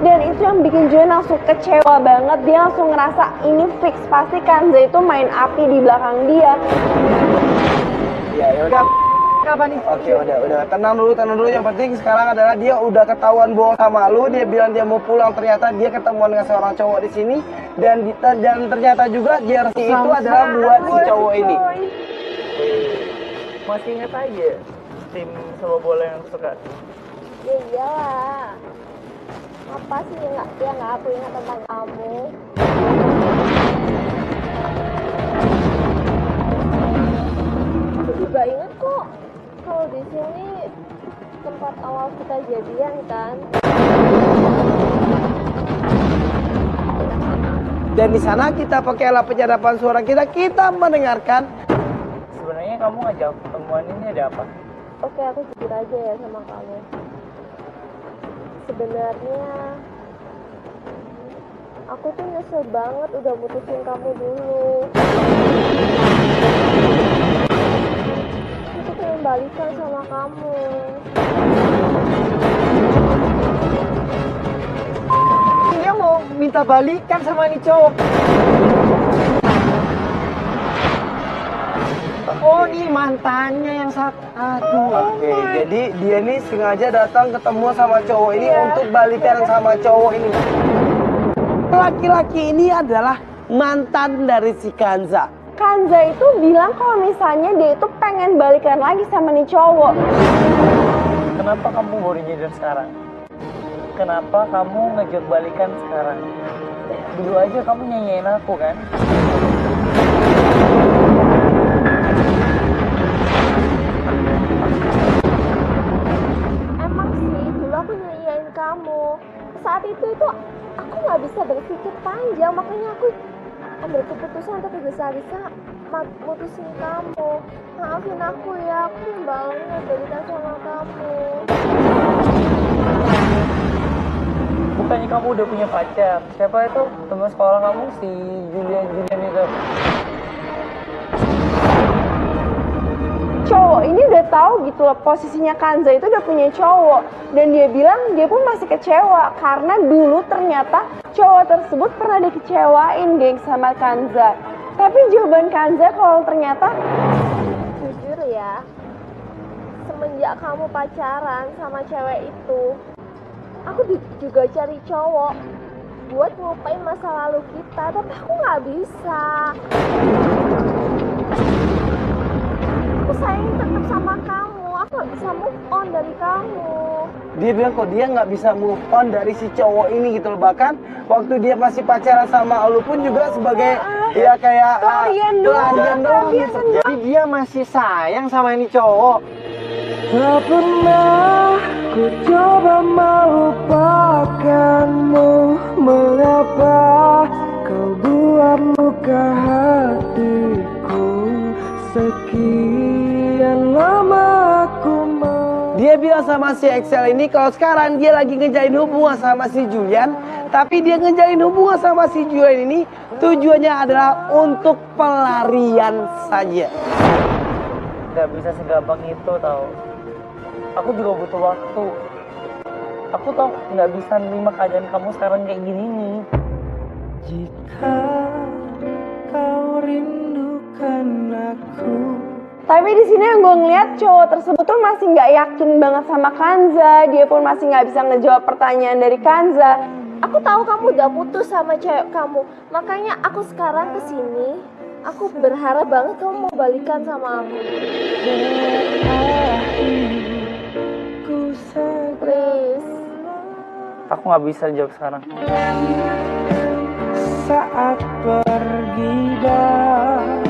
[SPEAKER 2] Dan itu yang bikin Julian langsung kecewa banget. Dia langsung ngerasa ini fix. Pasti Kanza itu main api di belakang dia.
[SPEAKER 1] Ya udah.
[SPEAKER 5] Apa nih?
[SPEAKER 1] Oke, udah. Tenang dulu. Yang penting sekarang adalah dia udah ketahuan bohong sama lu. Dia bilang dia mau pulang. Ternyata dia ketemuan dengan seorang cowok di sini. Dan ternyata juga jersey itu adalah buat si cowok ini.
[SPEAKER 5] Masih ingat aja tim sepak bola yang suka.
[SPEAKER 6] Ya iyalah. Apa sih yang nggak aku ingat tentang kamu? Aku juga ingat kok. Kalau di sini tempat awal kita jadian kan.
[SPEAKER 1] Dan di sana kita pakai alat penyadapan suara kita mendengarkan.
[SPEAKER 5] Sebenarnya kamu ngajak ketemuan ini ada apa?
[SPEAKER 6] Oke, aku jujur aja ya sama kamu. Sebenarnya aku tuh nyesel banget udah putusin kamu dulu. Aku pengen balikan sama kamu.
[SPEAKER 5] Dia mau minta balikan sama nih cowok. Oh, ini mantannya yang aduh.
[SPEAKER 1] Oke, jadi dia nih sengaja datang ketemu sama cowok ini untuk balikan sama cowok ini. Laki-laki ini adalah mantan dari si Kanza.
[SPEAKER 2] Kanza itu bilang kalau misalnya dia itu pengen balikan lagi sama nih cowok.
[SPEAKER 5] Kenapa kamu baru nyadar sekarang? Kenapa kamu ngajak balikan sekarang? Dulu aja kamu nyanyiin aku kan?
[SPEAKER 6] Emang sih, dulu aku nyanyiin kamu. Saat itu aku nggak bisa berpikir panjang, makanya aku ambil keputusan untuk bisa mutusin kamu. Maafin aku ya, aku banget balikan sama kamu.
[SPEAKER 5] Bukannya kamu udah punya pacar? Siapa itu? Teman sekolah kamu si Julian itu.
[SPEAKER 2] Cowok ini udah tahu gitu loh posisinya Kanza itu udah punya cowok. Dan dia bilang dia pun masih kecewa karena dulu ternyata cowok tersebut pernah dikecewain geng sama Kanza. Tapi jawaban Kanza kalau ternyata
[SPEAKER 6] Jujur ya, semenjak kamu pacaran sama cewek itu, aku juga cari cowok buat ngupain masa lalu kita, tapi aku nggak bisa. Aku sayang tetap sama kamu, aku nggak bisa move on dari kamu.
[SPEAKER 1] Dia bilang kok dia nggak bisa move on dari si cowok ini gitu loh. Bahkan waktu dia masih pacaran sama lu pun juga sebagai ya kayak
[SPEAKER 2] pelarian doang
[SPEAKER 1] gitu.
[SPEAKER 5] Jadi dia masih sayang sama ini cowok.
[SPEAKER 1] Tak pernah ku coba melupakanmu. Mengapa kau buat luka hatiku? Sekian lama aku Dia bilang sama si Excel ini kalau sekarang dia lagi ngejalin hubungan sama si Julian, tapi dia ngejalin hubungan sama si Julian ini tujuannya adalah untuk pelarian saja.
[SPEAKER 7] Gak bisa segampang itu tau. Aku juga butuh waktu. Aku tau gak bisa nerima keadaan kamu sekarang kayak gini nih.
[SPEAKER 5] Jika kau rindukan aku.
[SPEAKER 2] Tapi di sini yang gue ngeliat cowok tersebut tuh masih nggak yakin banget sama Kanza. Dia pun masih nggak bisa ngejawab pertanyaan dari Kanza.
[SPEAKER 6] Aku tahu kamu udah putus sama cewek kamu, makanya aku sekarang kesini. Aku berharap banget kamu mau balikan sama aku. Please.
[SPEAKER 7] Aku gak bisa jawab sekarang.
[SPEAKER 5] Saat pergi dari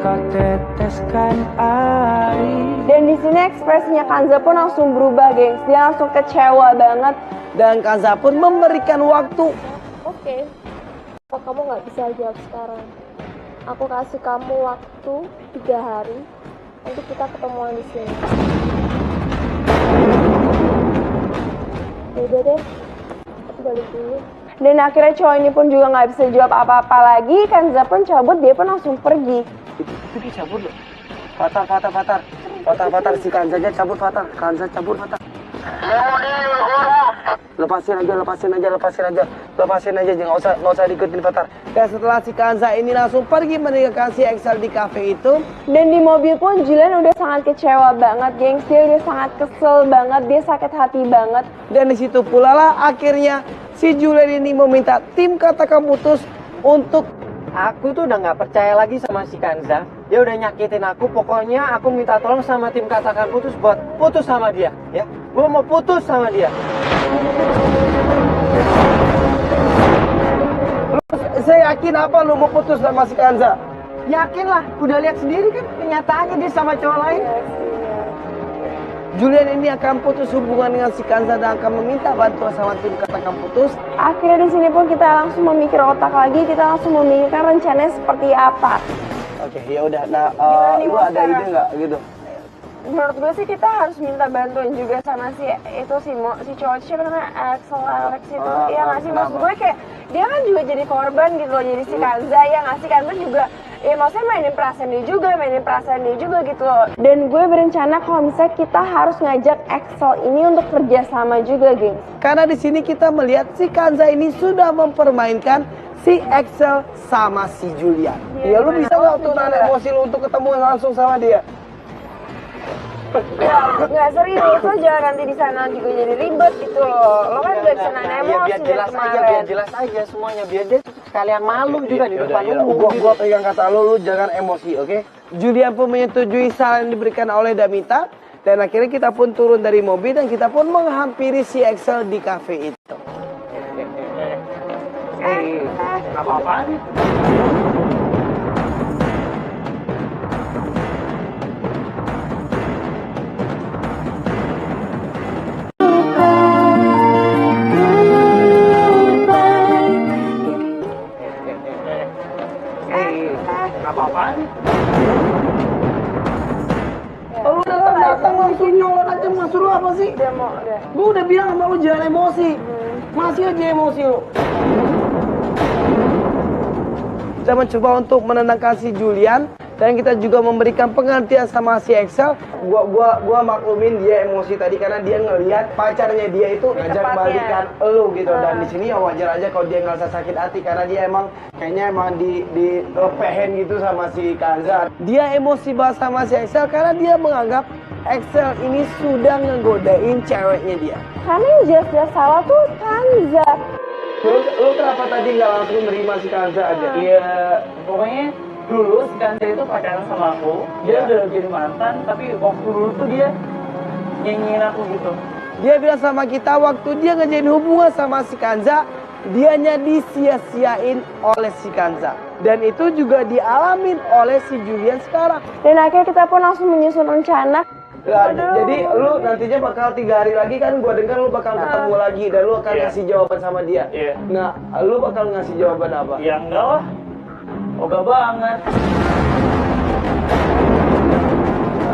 [SPEAKER 5] kau teteskan air.
[SPEAKER 2] Dan di sini ekspresinya Kanza pun langsung berubah, gengs. Dia langsung kecewa banget.
[SPEAKER 1] Dan Kanza pun memberikan waktu.
[SPEAKER 6] Oke. Kalau kamu nggak bisa jawab sekarang, aku kasih kamu waktu 3 hari untuk kita ketemuan di sini. Udah deh, aku balik dulu.
[SPEAKER 2] Dan akhirnya cowok ini pun juga nggak bisa jawab apa-apa lagi. Kanza pun cabut, dia pun langsung pergi.
[SPEAKER 1] Itu dia cabut loh. Fatar si Kanza aja cabut Fatar. Kanza cabut Fatar. Lepasin aja, jangan usah diikutin Fatar. Dan setelah si Kanza ini langsung pergi meninggalkan si Excel di cafe itu.
[SPEAKER 2] Dan di mobil pun Julian udah sangat kecewa banget, gengs. Dia udah sangat kesel banget, dia sakit hati banget.
[SPEAKER 1] Dan di situ pula lah akhirnya si Julian ini meminta tim Katakan Putus untuk
[SPEAKER 5] Aku tuh udah nggak percaya lagi sama si Kanza. Dia udah nyakitin aku. Pokoknya aku minta tolong sama tim Katakan Putus buat putus sama dia. Ya, gue mau putus sama dia.
[SPEAKER 1] saya yakin apa lu mau putus sama si Kanza?
[SPEAKER 5] Yakin lah, udah lihat sendiri kan kenyataannya dia sama cowok lain.
[SPEAKER 1] Julian ini akan putus hubungan dengan si Kanza dan akan meminta bantuan sama tim Katakan Putus.
[SPEAKER 2] Akhirnya di sini pun kita langsung memikir otak lagi, kita langsung memikirkan rencananya seperti apa.
[SPEAKER 1] Oke, ya udah. Nah, lu ada ide nggak gitu?
[SPEAKER 2] Menurut gue sih kita harus minta bantuan juga sama si cowok siapa namanya Alex itu. Iya nggak sih, maksud gue kayak dia kan juga jadi korban gitu loh, jadi si Kanza ya nggak sih, Kanza juga ya maksudnya mainin perasaan dia juga gitu loh. Dan gue berencana kalau misalnya kita harus ngajak Excel ini untuk kerja sama juga, geng.
[SPEAKER 1] Karena di sini kita melihat si Kanza ini sudah mempermainkan si Excel sama si Julian. Ya lu bisa nggak tuh nahan emosi lu untuk ketemu langsung sama dia?
[SPEAKER 2] Nggak serius, lo jangan nanti di sana juga jadi ribet gitu loh. Lo kan udah bisa nahan emosi dari kemarin.
[SPEAKER 5] Biar jelas aja semuanya, biar dia sekalian malu juga di depan umum.
[SPEAKER 1] Gua pegang kata lu jangan emosi, oke? Julian pun menyetujui saran yang diberikan oleh Damita. Dan akhirnya kita pun turun dari mobil dan kita pun menghampiri si Excel di cafe itu.
[SPEAKER 7] Apa-apaan? Apa-apaan?
[SPEAKER 1] Lu datang langsung nyolot aja, maksud lu apa sih? Gua udah bilang sama lu jangan emosi. Masih aja emosi lu. Kita mencoba untuk menenangkan si Julian dan kita juga memberikan pengertian sama si Excel. Gua maklumin dia emosi tadi karena dia ngelihat pacarnya dia itu ngajak balikan elu gitu. Dan di sini ya wajar aja kalau dia ngerasa sakit hati karena dia kayaknya di lepehin gitu sama si Kanza. Dia emosi banget sama si Excel karena dia menganggap Excel ini sudah ngegodain ceweknya dia.
[SPEAKER 2] Karena yang jelas-jelas salah tuh Kanza.
[SPEAKER 1] Lu kenapa tadi nggak langsung nerima si Kanza aja?
[SPEAKER 7] Iya, pokoknya dulu si Kanza itu pacaran sama aku. Dia udah jadi mantan, tapi waktu dulu tuh dia nyanyiin aku gitu.
[SPEAKER 1] Dia bilang sama kita waktu dia ngejalin hubungan sama si Kanza, dianya disia-siain oleh si Kanza. Dan itu juga dialamin oleh si Julian sekarang.
[SPEAKER 2] Dan akhirnya kita pun langsung menyusun rencana.
[SPEAKER 1] Nah, jadi lu nantinya bakal 3 hari lagi kan gua dengar lu bakal ketemu lagi dan lu akan ngasih jawaban sama dia.
[SPEAKER 7] Iya.
[SPEAKER 1] Nah, lu bakal ngasih jawaban apa?
[SPEAKER 7] Ya enggak lah. Ogah banget.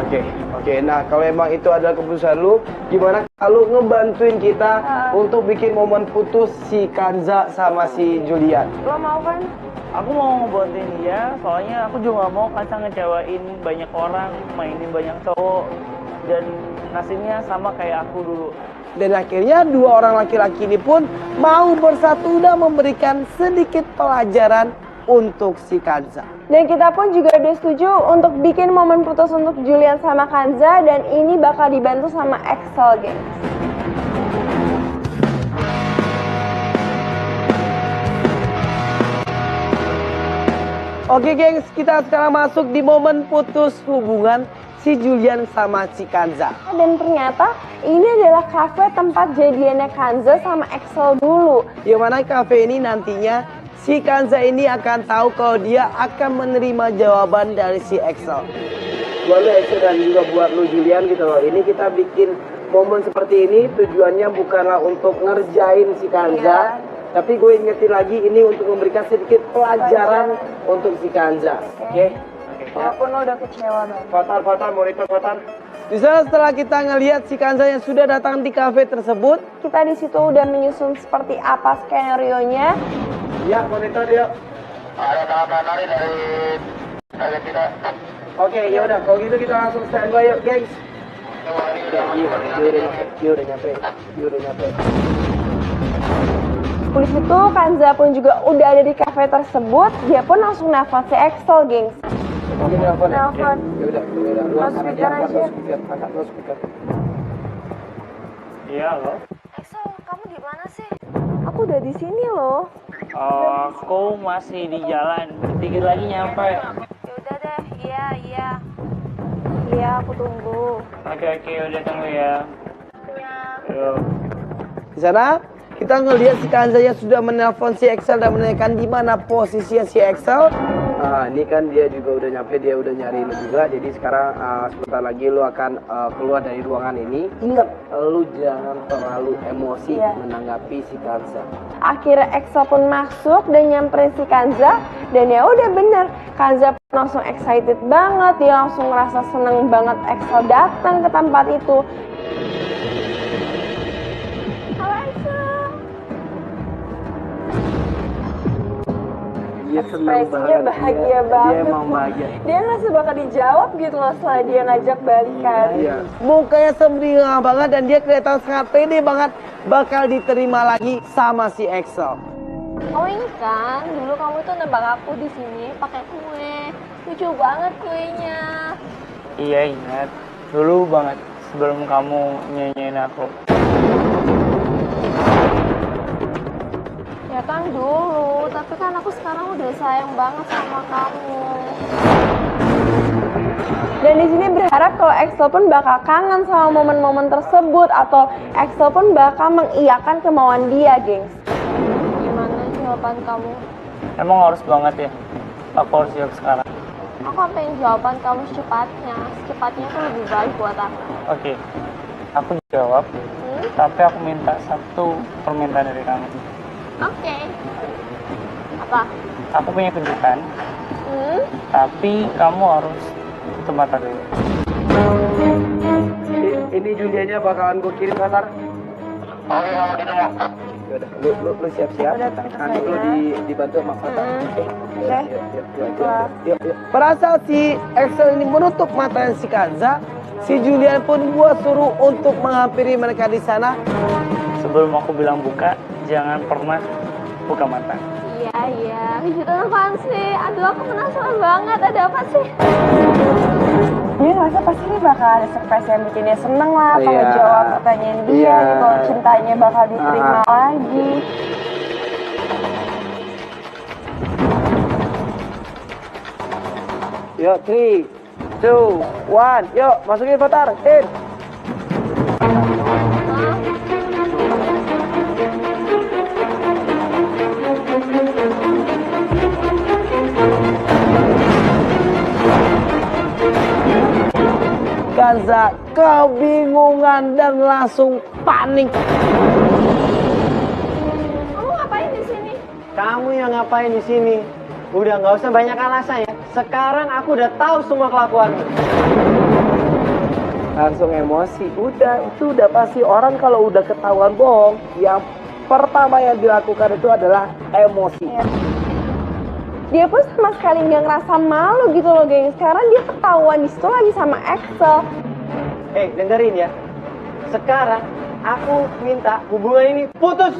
[SPEAKER 1] Oke. Nah, kalau emang itu adalah keputusan lu, gimana kalau ngebantuin kita untuk bikin momen putus si Kanza sama si Julian?
[SPEAKER 2] Lo mau kan?
[SPEAKER 7] Aku mau ngebantuin dia, soalnya aku juga gak mau Kanza ngecewain banyak orang, mainin banyak cowok, dan nasibnya sama kayak aku dulu.
[SPEAKER 1] Dan akhirnya dua orang laki-laki ini pun mau bersatu dan memberikan sedikit pelajaran untuk si Kanza.
[SPEAKER 2] Dan kita pun juga udah setuju untuk bikin momen putus untuk Julian sama Kanza, dan ini bakal dibantu sama Excel, gengs.
[SPEAKER 1] Oke gengs, kita sekarang masuk di momen putus hubungan si Julian sama si Kanza.
[SPEAKER 2] Dan ternyata ini adalah kafe tempat jadiannya Kanza sama Excel dulu.
[SPEAKER 1] Yang mana kafe ini nantinya si Kanza ini akan tahu kalau dia akan menerima jawaban dari si Excel. Buat lo Excel dan juga buat lo Julian gitu loh. Ini kita bikin momen seperti ini tujuannya bukanlah untuk ngerjain si Kanza. Tapi gue ingetin lagi ini untuk memberikan sedikit pelajaran untuk si Kanza. Oke?
[SPEAKER 2] Walaupun lo udah kecewa banget.
[SPEAKER 1] Fatar, monitor Fatar. Di sana setelah kita ngelihat si Kanza yang sudah datang di kafe tersebut,
[SPEAKER 2] Kita di situ udah menyusun seperti apa skenario-nya.
[SPEAKER 1] ya monitor dia.
[SPEAKER 3] Ada tahapan lari dari kita.
[SPEAKER 1] Oke, ya udah kalau gitu kita langsung standby yuk, gengs. Dia udah nyampe.
[SPEAKER 2] Di situ Kanza pun juga udah ada di kafe tersebut. Dia pun langsung nelfon si Excel, gengs.
[SPEAKER 1] Oke, nelfon.
[SPEAKER 2] Nelfon.
[SPEAKER 1] Ya udah.
[SPEAKER 2] Mas speaker aja.
[SPEAKER 1] Angkat lo speaker.
[SPEAKER 7] Iya loh.
[SPEAKER 6] Excel, kamu di mana sih?
[SPEAKER 2] Aku udah di sini loh.
[SPEAKER 7] Aku masih di jalan, dikit lagi nyampe.
[SPEAKER 6] Yaudah deh, iya.
[SPEAKER 2] Iya, aku tunggu.
[SPEAKER 7] Oke, udah tunggu ya. Yuk.
[SPEAKER 1] Di sana kita ngelihat si Kanza yang sudah menelpon si Excel dan menanyakan di mana posisinya si Excel. Nah, ini kan dia juga udah nyampe, dia udah nyari lu juga. Jadi sekarang sebentar lagi lu akan keluar dari ruangan ini. Ingat, lu jangan terlalu emosi menanggapi si Kanza.
[SPEAKER 2] Akhirnya Excel pun masuk dan nyamperin si Kanza. Dan ya udah bener, Kanza pun langsung excited banget. Dia langsung ngerasa seneng banget Excel datang ke tempat itu.
[SPEAKER 1] Dia senang
[SPEAKER 2] Ekspresinya
[SPEAKER 1] banget.
[SPEAKER 2] bahagia banget.
[SPEAKER 1] Dia emang bahagia.
[SPEAKER 2] Dia nggak bakal dijawab gitu loh setelah dia ngajak balikan.
[SPEAKER 1] Iya. Mukanya sumringah banget dan dia kelihatan sangat pede banget bakal diterima lagi sama si Excel.
[SPEAKER 6] Kamu ingat kan, dulu kamu tuh nebak aku di sini pakai kue. Lucu banget kuenya.
[SPEAKER 7] Iya ingat, dulu banget sebelum kamu nyanyiin aku.
[SPEAKER 6] Ya kan dulu, tapi kan aku sekarang udah sayang banget sama kamu.
[SPEAKER 2] Dan di sini berharap kalau Excel pun bakal kangen sama momen-momen tersebut atau Excel pun bakal mengiyakan kemauan dia, gengs.
[SPEAKER 6] Gimana jawaban kamu?
[SPEAKER 7] Emang harus banget ya? Aku harus jawab sekarang.
[SPEAKER 6] Aku pengen jawaban kamu secepatnya. Secepatnya tuh lebih baik buat aku.
[SPEAKER 7] Oke, aku jawab. Tapi aku minta satu permintaan dari kamu.
[SPEAKER 6] Oke. Apa?
[SPEAKER 7] Aku punya kejutan, tapi kamu harus tutup mata dulu.
[SPEAKER 1] Ini Juliannya bakalan gue kirim Fatar.
[SPEAKER 3] Oke, kalau gitu mau.
[SPEAKER 1] Yaudah, lu siap-siap. Nanti lu dibantu sama Fatar. Yuk. Pada saat si Excel ini menutup mata si Kanza, si Julian pun gua suruh untuk menghampiri mereka di sana.
[SPEAKER 7] Sebelum aku bilang buka, jangan pernah buka mata.
[SPEAKER 6] Iya. Kejutan apaan sih? Aduh, aku penasaran banget. Ada apa sih?
[SPEAKER 2] Dia ngerasa pasti ini bakal ada surprise yang bikin dia seneng lah. Kalau
[SPEAKER 1] Iya.
[SPEAKER 2] jawab pertanyaan dia,
[SPEAKER 1] Iya.
[SPEAKER 2] gitu. Cintanya bakal diterima lagi.
[SPEAKER 1] Yuk, 3, 2, 1. Yuk, masukin Fatar. In. Kanza kebingungan dan langsung panik.
[SPEAKER 6] Kamu ngapain di sini?
[SPEAKER 5] Kamu yang ngapain di sini? Udah nggak usah banyak alasan ya. Sekarang aku udah tahu semua kelakuanmu.
[SPEAKER 1] langsung emosi. Udah, itu udah pasti orang kalau udah ketahuan bohong, yang pertama yang dilakukan itu adalah emosi.
[SPEAKER 2] Dia pun sama sekali nggak ngerasa malu gitu loh, geng. Sekarang dia ketahuan di situ lagi sama Axel.
[SPEAKER 5] Dengerin ya. Sekarang aku minta hubungan ini putus.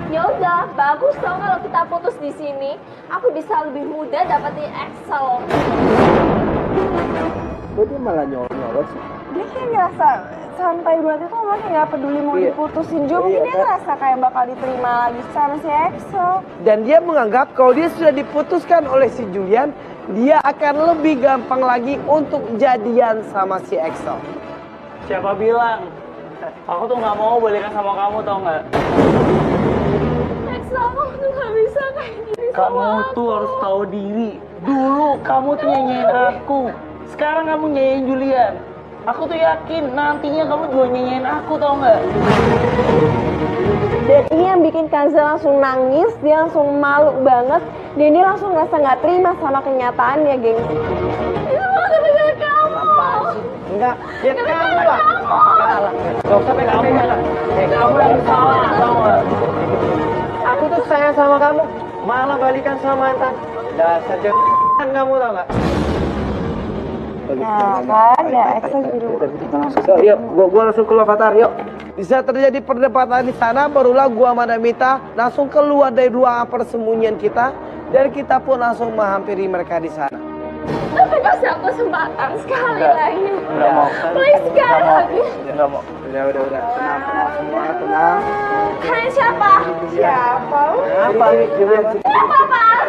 [SPEAKER 4] Ya udah, bagus dong kalau kita putus di sini. Aku bisa lebih mudah dapetin Axel.
[SPEAKER 1] Kok dia malah nyolot sih?
[SPEAKER 2] Dia kayak ngerasa santai banget itu, orang kayak nggak peduli mau
[SPEAKER 1] Iya.
[SPEAKER 2] diputusin juga. Mungkin dia ngerasa kayak bakal diterima lagi sama si Axel.
[SPEAKER 1] Dan dia menganggap kalau dia sudah diputuskan oleh si Julian, dia akan lebih gampang lagi untuk jadian sama si Axel.
[SPEAKER 7] Siapa bilang? Aku tuh nggak mau balikan sama kamu, tau nggak?
[SPEAKER 4] Axel, aku tuh gak bisa kayak gini
[SPEAKER 7] Kamu
[SPEAKER 4] sama
[SPEAKER 7] tuh harus tahu diri. Dulu kamu tuh nyanyiin aku. Sekarang kamu nyanyiin Julian. Aku tuh yakin nantinya kamu juga nyanyiin aku, tau nggak?
[SPEAKER 2] Dan ini yang bikin Kanza langsung nangis, dia langsung malu banget. Dan dia langsung ngerasa nggak terima sama kenyataannya, geng.
[SPEAKER 4] Itu semua gara-gara kamu.
[SPEAKER 5] Enggak, dia kamu lah.
[SPEAKER 7] Gak usah pegang-pegang. Kamu lagi salah, tau nggak?
[SPEAKER 5] Aku tuh sayang sama kamu, malah balikan sama mantan. Dasar kan kamu tau nggak?
[SPEAKER 2] Nah kan, ya Axel juga.
[SPEAKER 1] So, yuk, gua langsung keluar Fatar, yuk. Bisa terjadi perdebatan di sana, barulah gua sama Damita langsung keluar dari ruangan persembunyian kita, dan kita pun langsung menghampiri mereka di sana.
[SPEAKER 4] Tapi kasih aku kesempatan sekali lagi.
[SPEAKER 7] Nggak mau.
[SPEAKER 4] Please sekali lagi.
[SPEAKER 7] Nggak mau.
[SPEAKER 1] Udah, tenang semua, tenang.
[SPEAKER 4] Kalian siapa?
[SPEAKER 2] Siapa?
[SPEAKER 1] Apa?
[SPEAKER 4] Siapa, Pak?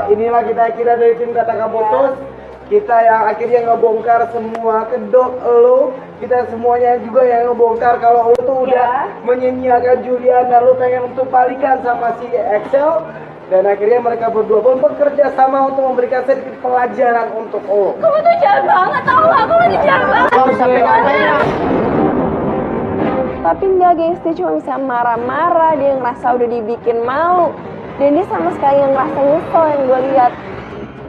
[SPEAKER 1] Inilah kita dari tim Katakan Putus. Kita yang akhirnya ngebongkar semua kedok lo. Kita semuanya juga yang ngebongkar kalau lo tuh udah menyanyiakan Julian dan lo pengen untuk balikan sama si Axel. Dan akhirnya mereka berdua pun bekerja sama untuk memberikan sedikit pelajaran untuk lo.
[SPEAKER 4] Kamu tuh jahat banget, tau gak? Kamu tuh jahat banget.
[SPEAKER 5] Kamu sampai kapan?
[SPEAKER 2] Tapi enggak, gengs, dia cuma bisa marah-marah, dia ngerasa udah dibikin malu. Dan dia sama sekali yang ngerasa nyesel yang gue lihat.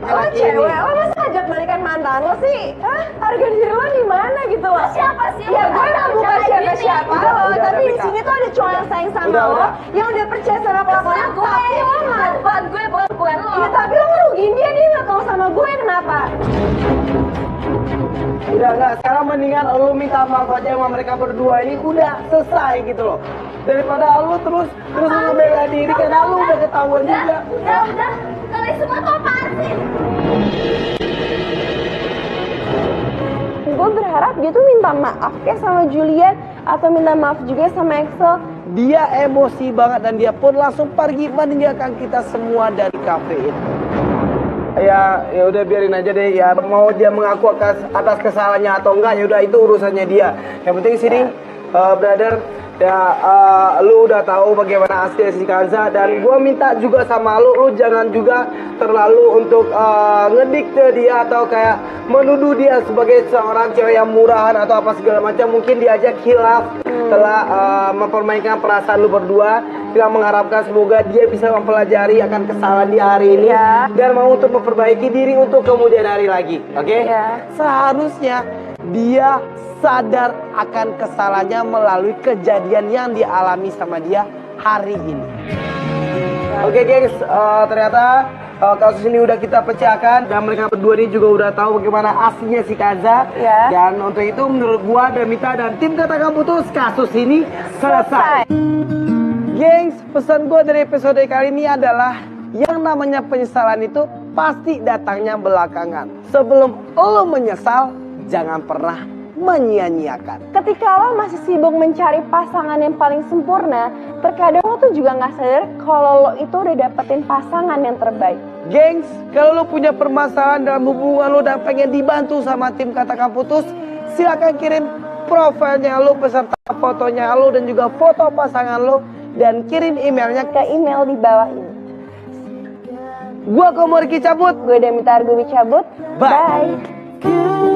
[SPEAKER 2] Lo cewek, lo masa ngajak balikan mantan lo sih? Hah? Harga diri lo di mana gitu loh?
[SPEAKER 4] Siapa sih?
[SPEAKER 2] Ya gue mah bukan siapa-siapa lo,
[SPEAKER 1] Udah,
[SPEAKER 2] tapi di
[SPEAKER 1] Mika.
[SPEAKER 2] sini tuh ada cowok yang sayang sama
[SPEAKER 1] Udah,
[SPEAKER 2] lo,
[SPEAKER 1] udah.
[SPEAKER 2] yang udah percaya sama kelakuan
[SPEAKER 4] Gue,
[SPEAKER 2] tapi lo mah.
[SPEAKER 4] bukan gue, bukan lo.
[SPEAKER 2] Ya tapi lo ngerugiin dia nggak mau sama gue, kenapa?
[SPEAKER 1] Udah nggak, sekarang mendingan lo minta maaf aja sama mereka berdua ini, udah selesai gitu loh. Daripada lo terus ngebela diri karena lo udah ketahuan juga.
[SPEAKER 4] Udah. Kalian semua tuh apaan sih?
[SPEAKER 2] Gue berharap dia tuh minta maaf kayak sama Julian atau minta maaf juga sama Axel.
[SPEAKER 1] Dia emosi banget dan dia pun langsung pergi meninggalkan kita semua dari kafe itu. Ya udah biarin aja deh, ya mau dia mengaku atas kesalahannya atau enggak, ya udah itu urusannya dia. Yang penting sini brother, ya lu udah tahu bagaimana asli si Kanza, dan gua minta juga sama lu jangan juga terlalu untuk ngedikte dia atau kayak menuduh dia sebagai seorang cewek yang murahan atau apa segala macam. Mungkin dia aja khilaf telah mempermainkan perasaan lu berdua. Kita mengharapkan semoga dia bisa mempelajari akan kesalahan di hari ini dan mau untuk memperbaiki diri untuk kemudian hari lagi. Oke? Seharusnya dia sadar akan kesalahannya melalui kejadian yang dialami sama dia hari ini. Oke gengs, ternyata kasus ini udah kita pecahkan dan mereka berdua ini juga udah tahu bagaimana aslinya si Kanza. Dan untuk itu menurut gua, Damita dan tim Katakan Putus, kasus ini selesai. Gengs, pesan gua dari episode kali ini adalah yang namanya penyesalan itu pasti datangnya belakangan. Sebelum lo menyesal, jangan pernah menyia-nyiakan.
[SPEAKER 2] Ketika lo masih sibuk mencari pasangan yang paling sempurna, terkadang lo tuh juga nggak sadar kalau lo itu udah dapetin pasangan yang terbaik.
[SPEAKER 1] Gengs, kalau lo punya permasalahan dalam hubungan lo dan pengen dibantu sama tim Katakan Putus, silakan kirim profilnya lo beserta fotonya lo dan juga foto pasangan lo dan kirim emailnya
[SPEAKER 2] Ke email di bawah ini.
[SPEAKER 1] Gua Komoriki cabut.
[SPEAKER 2] Gue Damita Argubi cabut.
[SPEAKER 1] Bye.
[SPEAKER 2] Bye.